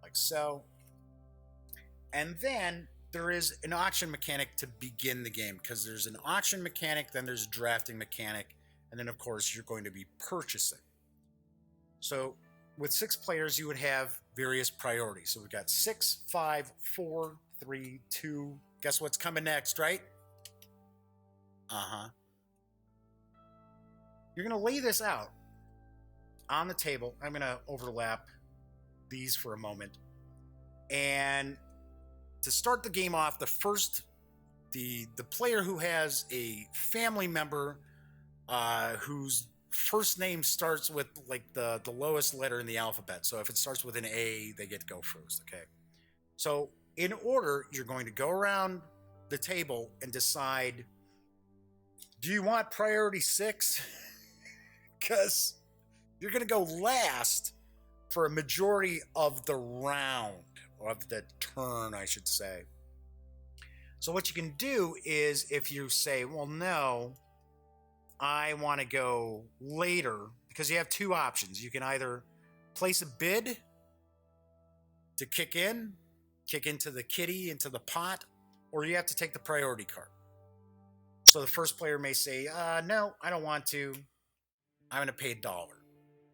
like so. And then there is an auction mechanic to begin the game, because there's an auction mechanic, then there's a drafting mechanic, and then of course you're going to be purchasing. So with 6 players, you would have various priorities. So we've got 6, 5, 4, 3, 2. Guess what's coming next, right? You're going to lay this out on the table. I'm going to overlap these for a moment. And to start the game off, the player who has a family member whose first name starts with like the lowest letter in the alphabet. So if it starts with an A, they get to go first, okay? So in order, you're going to go around the table and decide, do you want priority 6? Because you're going to go last for a majority of the round, or of the turn, I should say. So what you can do is, if you say, well, no, I want to go later, because you have 2 options. You can either place a bid to kick into the kitty, into the pot, or you have to take the priority card. So the first player may say, no, I don't want to. I'm going to pay $1.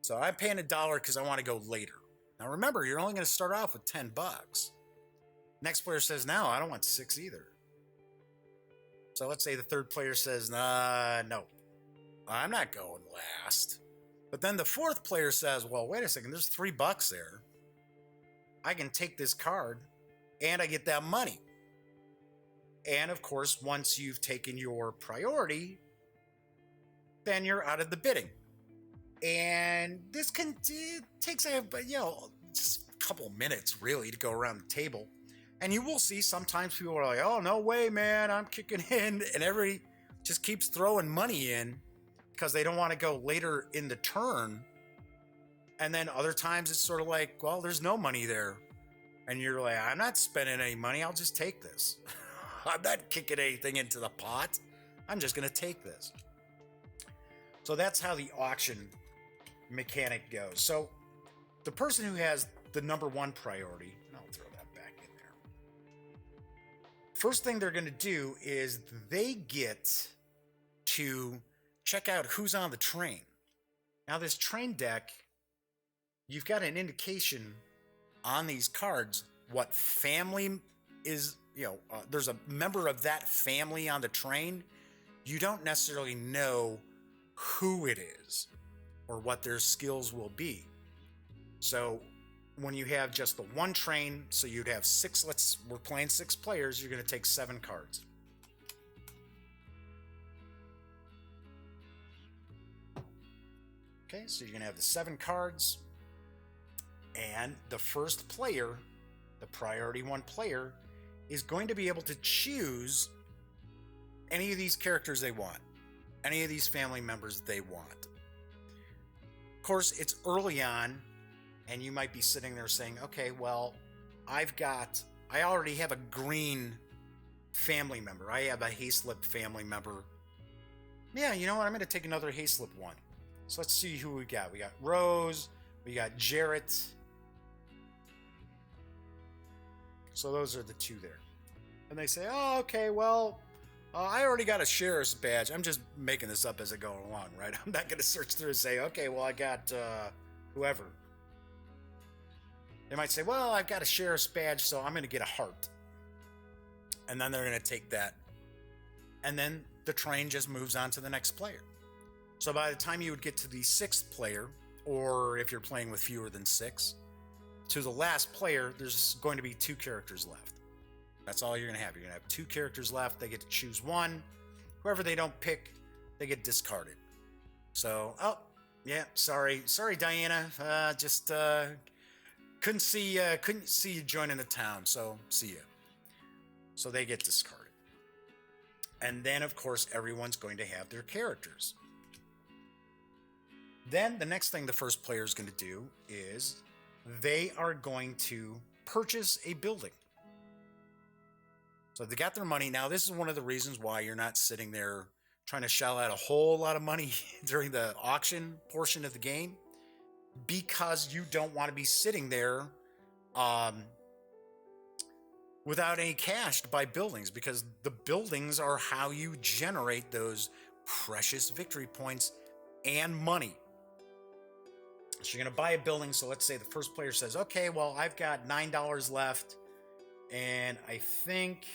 So I'm paying $1 because I want to go later. Now remember, you're only going to start off with $10. Next player says, no, I don't want 6 either. So let's say the third player says, no, I'm not going last. But then the fourth player says, well, wait a second, there's $3 there. I can take this card and I get that money. And of course, once you've taken your priority, then you're out of the bidding. And this takes just a couple minutes really to go around the table. And you will see sometimes people are like, oh, no way, man, I'm kicking in. And everybody just keeps throwing money in because they don't want to go later in the turn. And then other times it's sort of like, well, there's no money there. And you're like, I'm not spending any money. I'll just take this. I'm not kicking anything into the pot. I'm just going to take this. So that's how the auction mechanic goes. So the person who has the number one priority, and I'll throw that back in there. First thing they're going to do is they get to check out who's on the train. Now, this train deck, you've got an indication on these cards what family is, there's a member of that family on the train. You don't necessarily know who it is or what their skills will be. So when you have just the one train, so you'd have we're playing 6 players, you're going to take 7 cards. Okay, so you're going to have the 7 cards, and the first player, the priority 1 player, is going to be able to choose any of these characters they want, any of these family members they want. Of course, it's early on, and you might be sitting there saying, okay, well, I already have a green family member. I have a Hayslip family member. Yeah, you know what? I'm going to take another Hayslip one. So let's see who we got. We got Rose. We got Jarrett. So those are the 2 there. And they say, oh, okay, well, I already got a sheriff's badge. I'm just making this up as I go along, right? I'm not going to search through and say, okay, well, I got whoever. They might say, well, I've got a sheriff's badge, so I'm going to get a heart. And then they're going to take that. And then the train just moves on to the next player. So by the time you would get to the 6th player, or if you're playing with fewer than 6, to the last player, there's going to be 2 characters left. That's all you're going to have. You're going to have 2 characters left. They get to choose one. Whoever they don't pick, they get discarded. So, yeah, sorry, Diana. Just couldn't see you joining the town. So see ya. So they get discarded. And then, of course, everyone's going to have their characters. Then the next thing the first player is going to do is they are going to purchase a building. So they got their money. Now, this is one of the reasons why you're not sitting there trying to shell out a whole lot of money during the auction portion of the game, because you don't want to be sitting there without any cash to buy buildings, because the buildings are how you generate those precious victory points and money. So you're going to buy a building. So let's say the first player says, okay, well, I've got $9 left. And I think,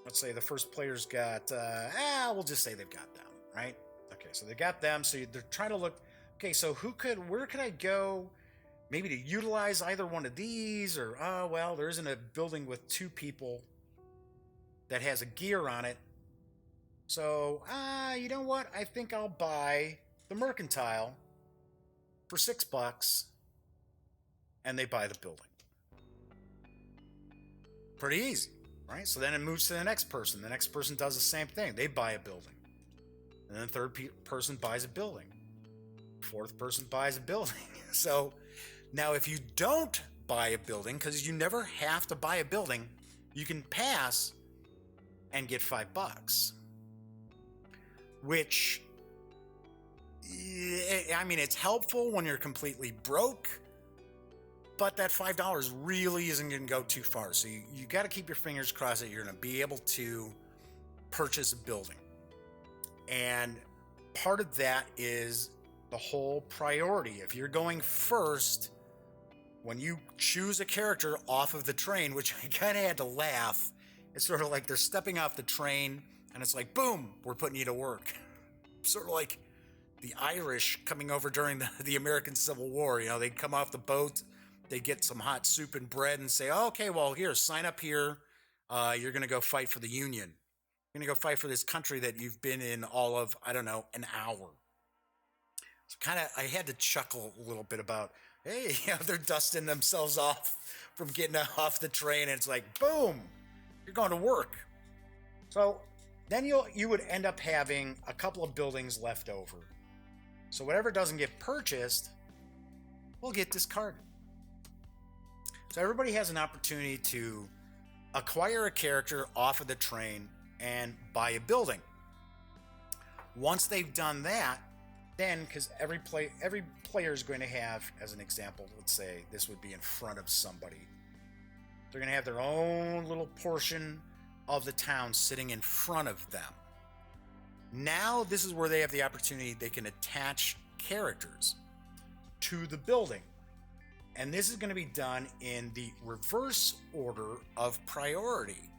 let's say the first player's got, we'll just say they've got them, right? Okay, so they got them. So they're trying to look, okay, so where could I go maybe to utilize either one of these? Or, well, there isn't a building with 2 people that has a gear on it. So, you know what? I think I'll buy the mercantile for $6, and they buy the building. Pretty easy, right? So then it moves to the next person. The next person does the same thing. They buy a building. And then the third person buys a building. Fourth person buys a building. So now if you don't buy a building, because you never have to buy a building, you can pass and get $5. Which, I mean, it's helpful when you're completely broke, but that $5 really isn't going to go too far. So you got to keep your fingers crossed that you're going to be able to purchase a building. And part of that is the whole priority. If you're going first, when you choose a character off of the train, which I kind of had to laugh, it's sort of like they're stepping off the train and it's like, boom, we're putting you to work. Sort of like the Irish coming over during the American Civil War. You know, they'd come off the boat, they'd get some hot soup and bread and say, oh, okay, well, here, sign up here. You're going to go fight for the Union. You're going to go fight for this country that you've been in all of, I don't know, an hour. So kind of, I had to chuckle a little bit about, hey, you know, they're dusting themselves off from getting off the train, and it's like, boom, you're going to work. So then you would end up having a couple of buildings left over. So whatever doesn't get purchased will get discarded. So everybody has an opportunity to acquire a character off of the train and buy a building. Once they've done that, then, because every player is going to have, as an example, let's say this would be in front of somebody. They're going to have their own little portion of the town sitting in front of them. Now, this is where they have the opportunity, they can attach characters to the building. And this is going to be done in the reverse order of priority.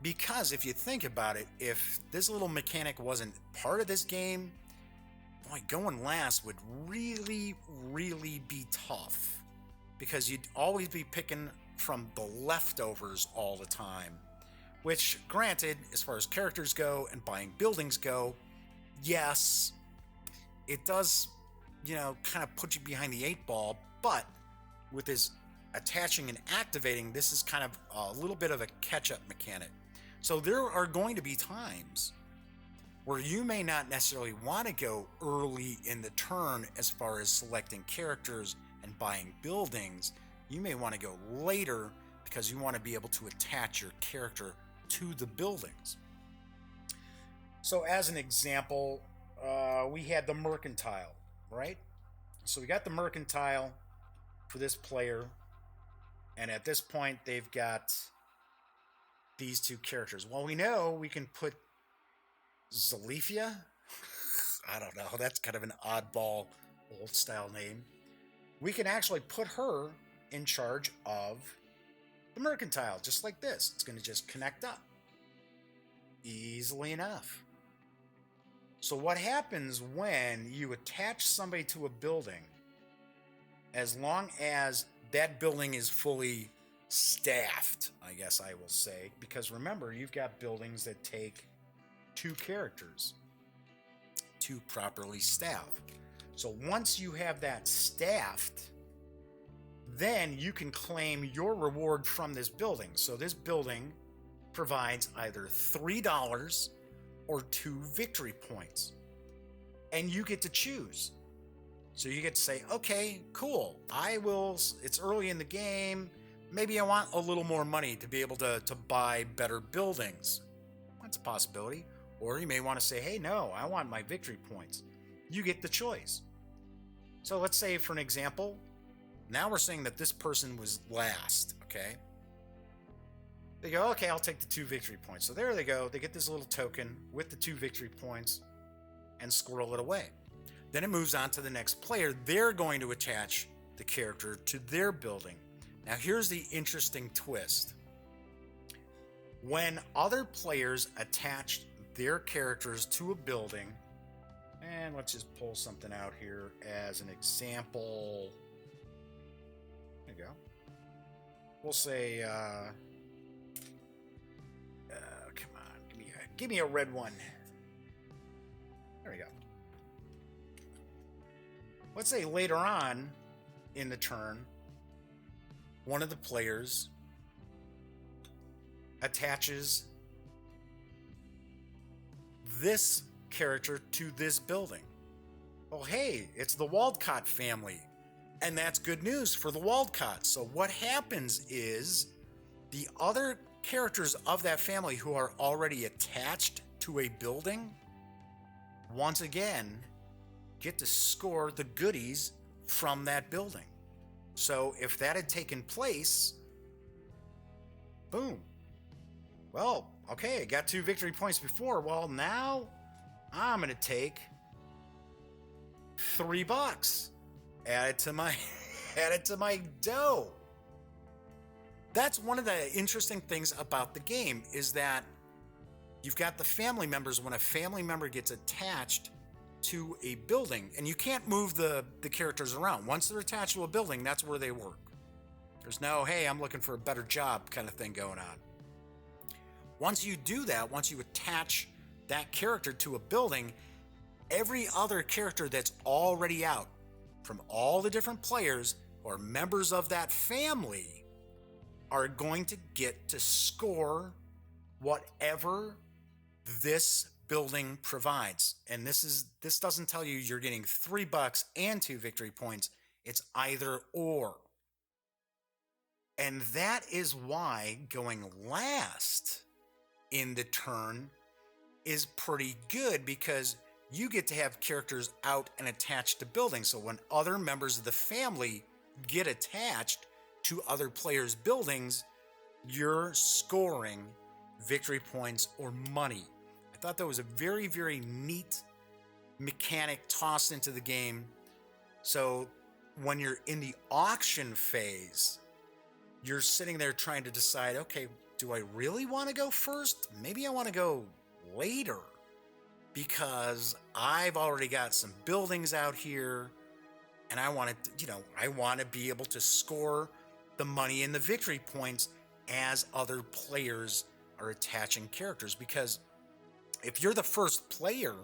Because if you think about it, if this little mechanic wasn't part of this game, boy, going last would really, really be tough. Because you'd always be picking from the leftovers all the time. Which, granted, as far as characters go and buying buildings go, yes, it does, kind of put you behind the 8 ball, but with this attaching and activating, this is kind of a little bit of a catch-up mechanic. So there are going to be times where you may not necessarily want to go early in the turn as far as selecting characters and buying buildings. You may want to go later because you want to be able to attach your character to the buildings. So as an example, we had the mercantile, right? So we got the mercantile for this player, and at this point they've got these two characters. Well, we know we can put Zalifia. I don't know, that's kind of an oddball old style name. We can actually put her in charge of the mercantile, just like this. It's going to just connect up easily enough. So what happens when you attach somebody to a building, as long as that building is fully staffed, I guess I will say, because remember, you've got buildings that take 2 characters to properly staff. So once you have that staffed, then you can claim your reward from this building. So this building provides either $3 or 2 victory points. And you get to choose. So you get to say, okay, cool, it's early in the game, maybe I want a little more money to be able to buy better buildings. That's a possibility. Or you may want to say, hey, no, I want my victory points. You get the choice. So let's say, for an example, now we're saying that this person was last, okay? They go, okay, I'll take the 2 victory points. So there they go. They get this little token with the 2 victory points and squirrel it away. Then it moves on to the next player. They're going to attach the character to their building. Now here's the interesting twist. When other players attach their characters to a building, and let's just pull something out here as an example. There you go. We'll say, come on, give me a red one. There we go. Let's say later on in the turn, one of the players attaches this character to this building. Well, hey, it's the Waldcott family, and that's good news for the Waldcott. So what happens is the other characters of that family who are already attached to a building, once again, get to score the goodies from that building. So if that had taken place, boom. Well, okay, I got 2 victory points before. Well, now I'm going to take $3. Add it to my dough. That's one of the interesting things about the game, is that you've got the family members. When a family member gets attached to a building, and you can't move the characters around. Once they're attached to a building, that's where they work. There's no, hey, I'm looking for a better job kind of thing going on. Once you do that, once you attach that character to a building, every other character that's already out from all the different players or members of that family are going to get to score whatever this building provides. And this doesn't tell you you're getting $3 and 2 victory points. It's either or. And that is why going last in the turn is pretty good, because you get to have characters out and attached to buildings. So when other members of the family get attached to other players' buildings, you're scoring victory points or money. I thought that was a very, very neat mechanic tossed into the game. So when you're in the auction phase, you're sitting there trying to decide, okay, do I really want to go first? Maybe I want to go later, because I've already got some buildings out here and I want to, I want to be able to score the money and the victory points as other players are attaching characters. Because if you're the first player,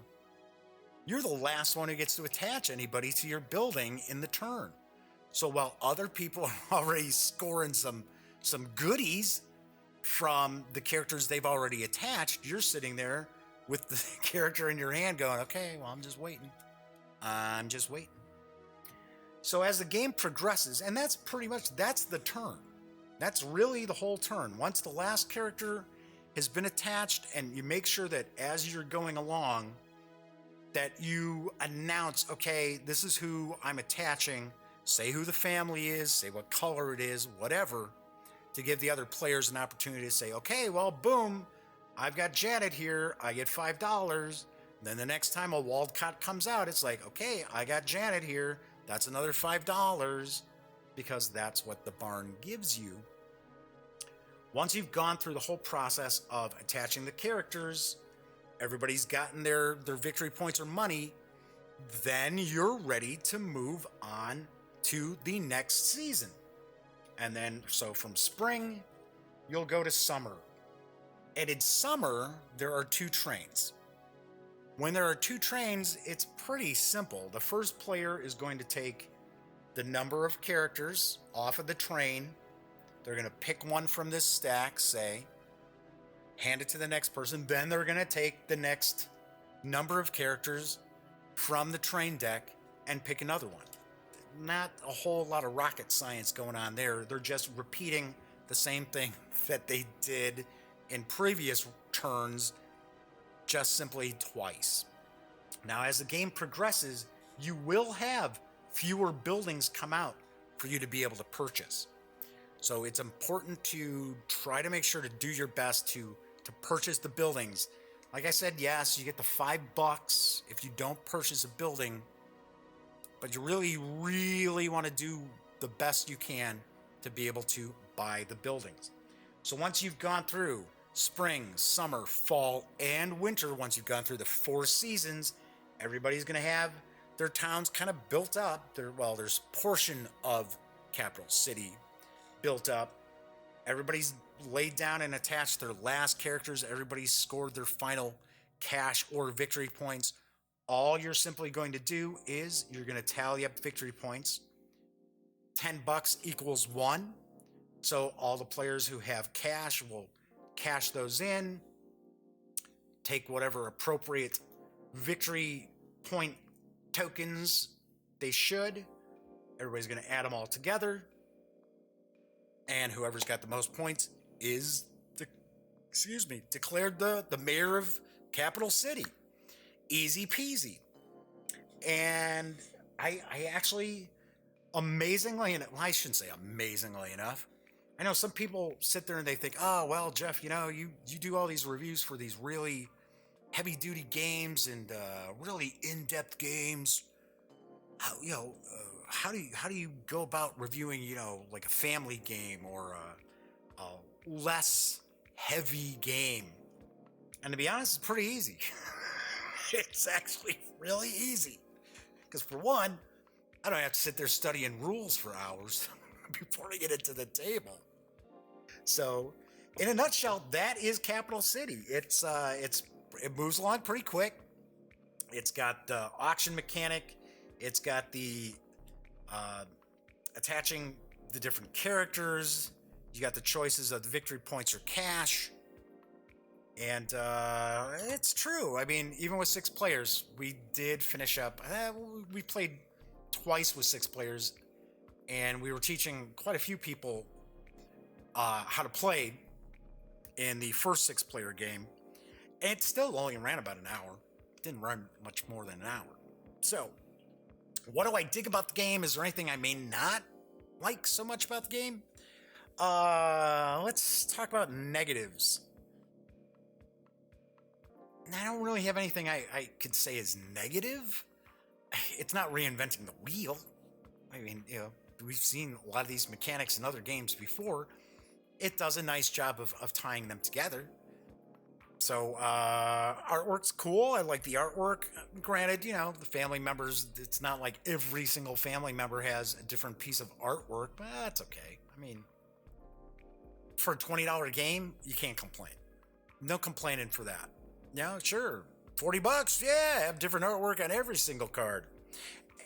you're the last one who gets to attach anybody to your building in the turn. So while other people are already scoring some goodies from the characters they've already attached, you're sitting there with the character in your hand going, okay, well, I'm just waiting. So as the game progresses, and that's the turn. That's really the whole turn. Once the last character has been attached, and you make sure that as you're going along, that you announce, okay, this is who I'm attaching, say who the family is, say what color it is, whatever, to give the other players an opportunity to say, okay, well, boom, I've got Janet here, I get $5. Then the next time a Wildcat comes out, it's like, okay, I got Janet here, that's another $5, because that's what the barn gives you. Once you've gone through the whole process of attaching the characters, everybody's gotten their victory points or money, then you're ready to move on to the next season. And then, so from spring, you'll go to summer. And in summer, there are 2 trains. When there are 2 trains, it's pretty simple. The first player is going to take the number of characters off of the train. They're going to pick one from this stack, say, hand it to the next person. Then they're going to take the next number of characters from the train deck and pick another one. Not a whole lot of rocket science going on there. They're just repeating the same thing that they did in previous turns, just simply twice. Now, as the game progresses, you will have fewer buildings come out for you to be able to purchase. So it's important to try to make sure to do your best to purchase the buildings. Like I said, yes, you get the $5 if you don't purchase a building, but you really, really want to do the best you can to be able to buy the buildings. So once you've gone through spring, summer, fall, and winter, once you've gone through the 4 seasons, everybody's going to have their towns kind of built up. There's portion of Capital City built up. Everybody's laid down and attached their last characters. Everybody's scored their final cash or victory points. All you're simply going to do is you're going to tally up victory points. $10 equals 1. So all the players who have cash will cash those in, take whatever appropriate victory point tokens they should. Everybody's going to add them all together. And whoever's got the most points is declared the mayor of Capital City. Easy peasy. And I actually, amazingly, and I shouldn't say amazingly enough, I know some people sit there and they think, oh, well, Jeff, you do all these reviews for these really heavy-duty games and really in-depth games. How do you go about reviewing, like a family game or a less heavy game? And to be honest, it's pretty easy. It's actually really easy. Because for one, I don't have to sit there studying rules for hours before I get into the table. So, in a nutshell, that is Capital City. It moves along pretty quick. It's got the auction mechanic. It's got the attaching the different characters. You got the choices of the victory points or cash. And it's true. I mean, even with 6 players, we did finish up. We played twice with 6 players, and we were teaching quite a few people how to play in the first 6-player game. And it still only ran about an hour. It didn't run much more than an hour. So, what do I dig about the game? Is there anything I may not like so much about the game? Let's talk about negatives. I don't really have anything I could say is negative. It's not reinventing the wheel. I mean, we've seen a lot of these mechanics in other games before. It does a nice job of tying them together. So, artwork's cool. I like the artwork. Granted, the family members, it's not like every single family member has a different piece of artwork, but that's okay. I mean, for a $20 game, you can't complain. No complaining for that. Yeah, sure. $40, yeah, have different artwork on every single card.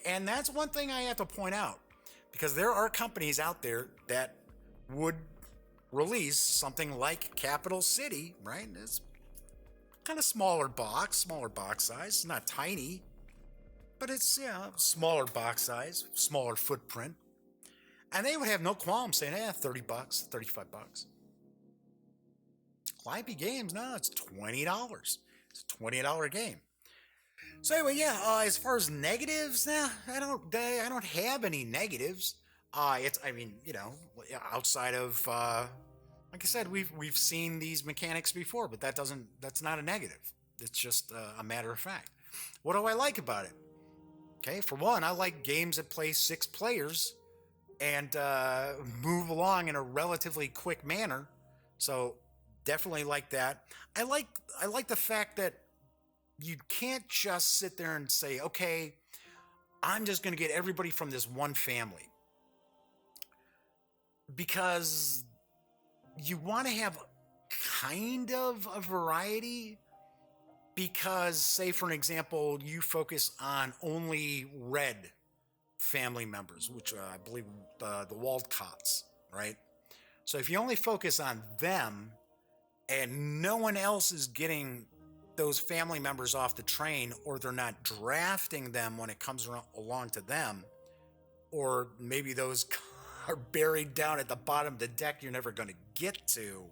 And that's one thing I have to point out, because there are companies out there that would release something like Capital City, right? It's kind of smaller box size, not tiny, but it's, smaller box size, smaller footprint. And they would have no qualm saying, $30, $35. Calliope Games, no, it's $20. It's a $20 game. So anyway, as far as negatives, I don't have any negatives. Outside of like I said, we've seen these mechanics before, but that's not a negative. It's just a matter of fact. What do I like about it? Okay, for one, I like games that play 6 players and move along in a relatively quick manner. So definitely like that. I like the fact that you can't just sit there and say, okay, I'm just going to get everybody from this one family. Because you want to have kind of a variety. Because, say, for an example, you focus on only red family members, which I believe the Waldcotts, right? So if you only focus on them and no one else is getting those family members off the train, or they're not drafting them when it comes along to them, or maybe those are buried down at the bottom of the deck you're never going to get to,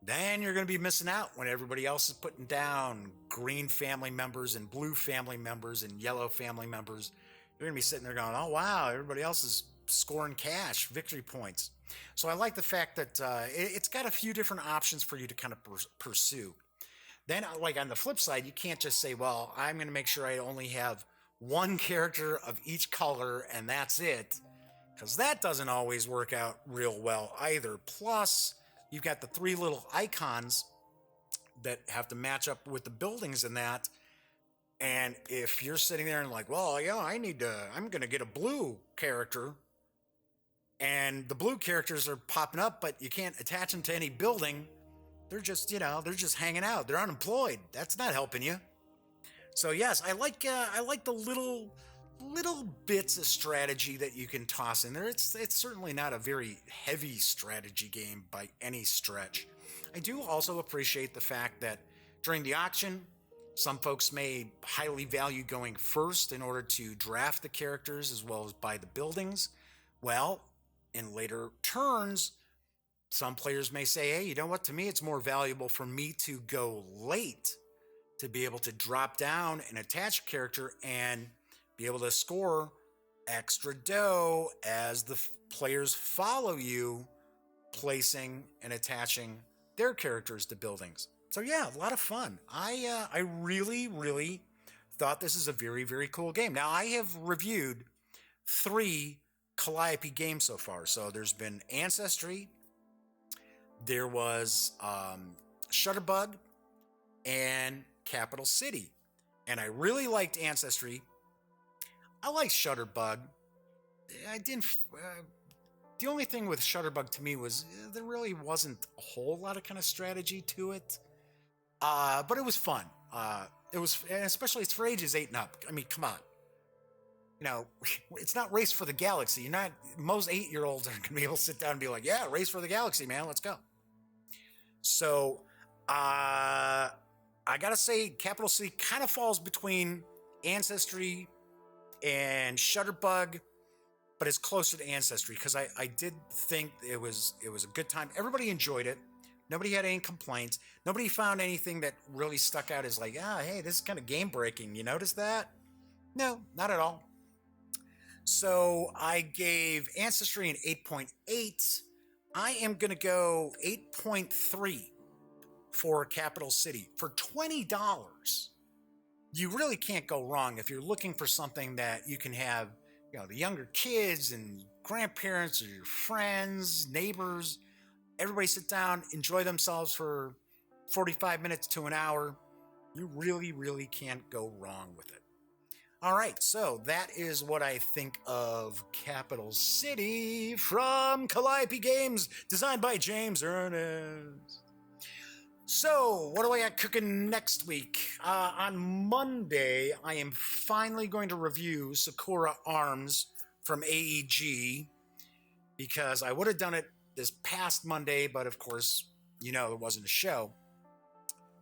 then you're going to be missing out when everybody else is putting down green family members and blue family members and yellow family members. You're going to be sitting there going, oh, wow, everybody else is scoring cash, victory points. So I like the fact that it's got a few different options for you to kind of pursue. Then, like on the flip side, you can't just say, well, I'm going to make sure I only have one character of each color and that's it, because that doesn't always work out real well either. Plus, you've got the 3 little icons that have to match up with the buildings and that. And if you're sitting there and like, well, I'm going to get a blue character, and the blue characters are popping up, but you can't attach them to any building. They're just, they're just hanging out. They're unemployed. That's not helping you. So yes, I like the little bits of strategy that you can toss in there. It's certainly not a very heavy strategy game by any stretch. I do also appreciate the fact that during the auction, some folks may highly value going first in order to draft the characters as well as buy the buildings. Well, in later turns, some players may say, hey, you know what? To me, it's more valuable for me to go late to be able to drop down and attach a character and be able to score extra dough as the players follow you, placing and attaching their characters to buildings. So yeah, a lot of fun. I really, really thought this is a very, very cool game. Now, I have reviewed 3 Calliope games so far. So there's been Ancestry, there was Shutterbug, and Capital City. And I really liked Ancestry. I liked Shutterbug. I didn't... the only thing with Shutterbug to me was there really wasn't a whole lot of kind of strategy to it. But it was fun. It was, and especially it's for ages 8 and up. I mean, come on. It's not Race for the Galaxy. Most 8-year-olds aren't going to be able to sit down and be like, yeah, Race for the Galaxy, man, let's go. So, I gotta say, Capital City kind of falls between Ancestry and Shutterbug, but it's closer to Ancestry because I did think it was a good time. Everybody enjoyed it. Nobody had any complaints. Nobody found anything that really stuck out as like, hey, this is kind of game breaking. You notice that? No, not at all. So I gave Ancestry an 8.8. I am going to go 8.3 for Capital City. For $20, you really can't go wrong if you're looking for something that you can have, the younger kids and grandparents or your friends, neighbors, everybody sit down, enjoy themselves for 45 minutes to an hour. You really, really can't go wrong with it. All right, so that is what I think of Capital City from Calliope Games, designed by James Ernest. So, what do I got cooking next week? On Monday, I am finally going to review Sakura Arms from AEG, because I would have done it this past Monday, but of course, there wasn't a show.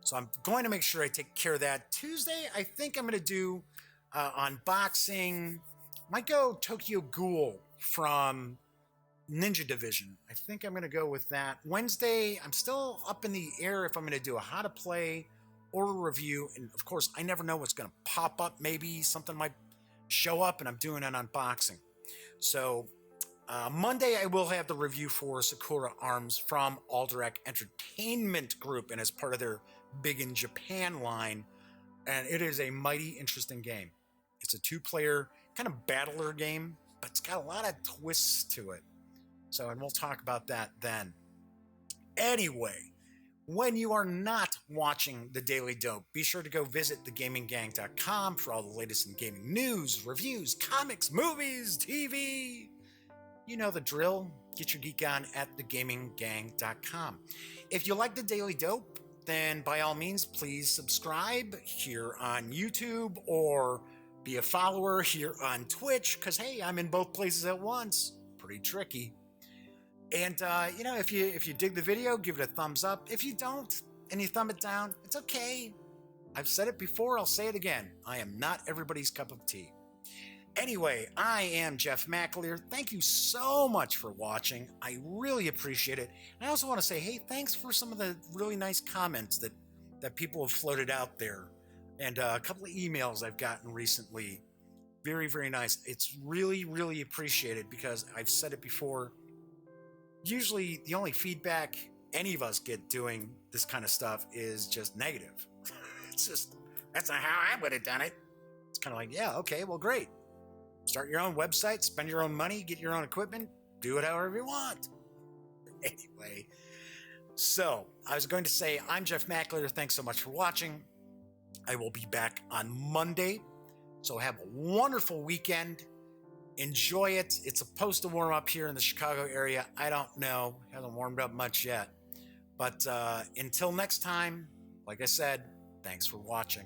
So I'm going to make sure I take care of that. Tuesday, I think I'm going to do unboxing. Might go Tokyo Ghoul from Ninja Division. I think I'm going to go with that. Wednesday, I'm still up in the air if I'm going to do a how to play or a review. And of course, I never know what's going to pop up. Maybe something might show up and I'm doing an unboxing. So Monday, I will have the review for Sakura Arms from Alderac Entertainment Group, and as part of their Big in Japan line. And it is a mighty interesting game. It's a 2-player kind of battler game, but it's got a lot of twists to it. So, and we'll talk about that then. Anyway, when you are not watching The Daily Dope, be sure to go visit thegaminggang.com for all the latest in gaming news, reviews, comics, movies, TV. You know the drill. Get your geek on at thegaminggang.com. If you like The Daily Dope, then by all means, please subscribe here on YouTube or be a follower here on Twitch, because, hey, I'm in both places at once. Pretty tricky. And, if you dig the video, give it a thumbs up. If you don't and you thumb it down, it's okay. I've said it before, I'll say it again. I am not everybody's cup of tea. Anyway, I am Jeff McAleer. Thank you so much for watching. I really appreciate it. And I also want to say, hey, thanks for some of the really nice comments that people have floated out there. And a couple of emails I've gotten recently. Very, very nice. It's really, really appreciated, because I've said it before. Usually the only feedback any of us get doing this kind of stuff is just negative. It's just, that's not how I would have done it. It's kind of like, yeah, okay, well, great. Start your own website, spend your own money, get your own equipment, do it however you want. Anyway, so I was going to say, I'm Jeff McAleer. Thanks so much for watching. I will be back on Monday. So have a wonderful weekend. Enjoy it. It's supposed to warm up here in the Chicago area. I don't know. Hasn't warmed up much yet. But until next time, like I said, thanks for watching.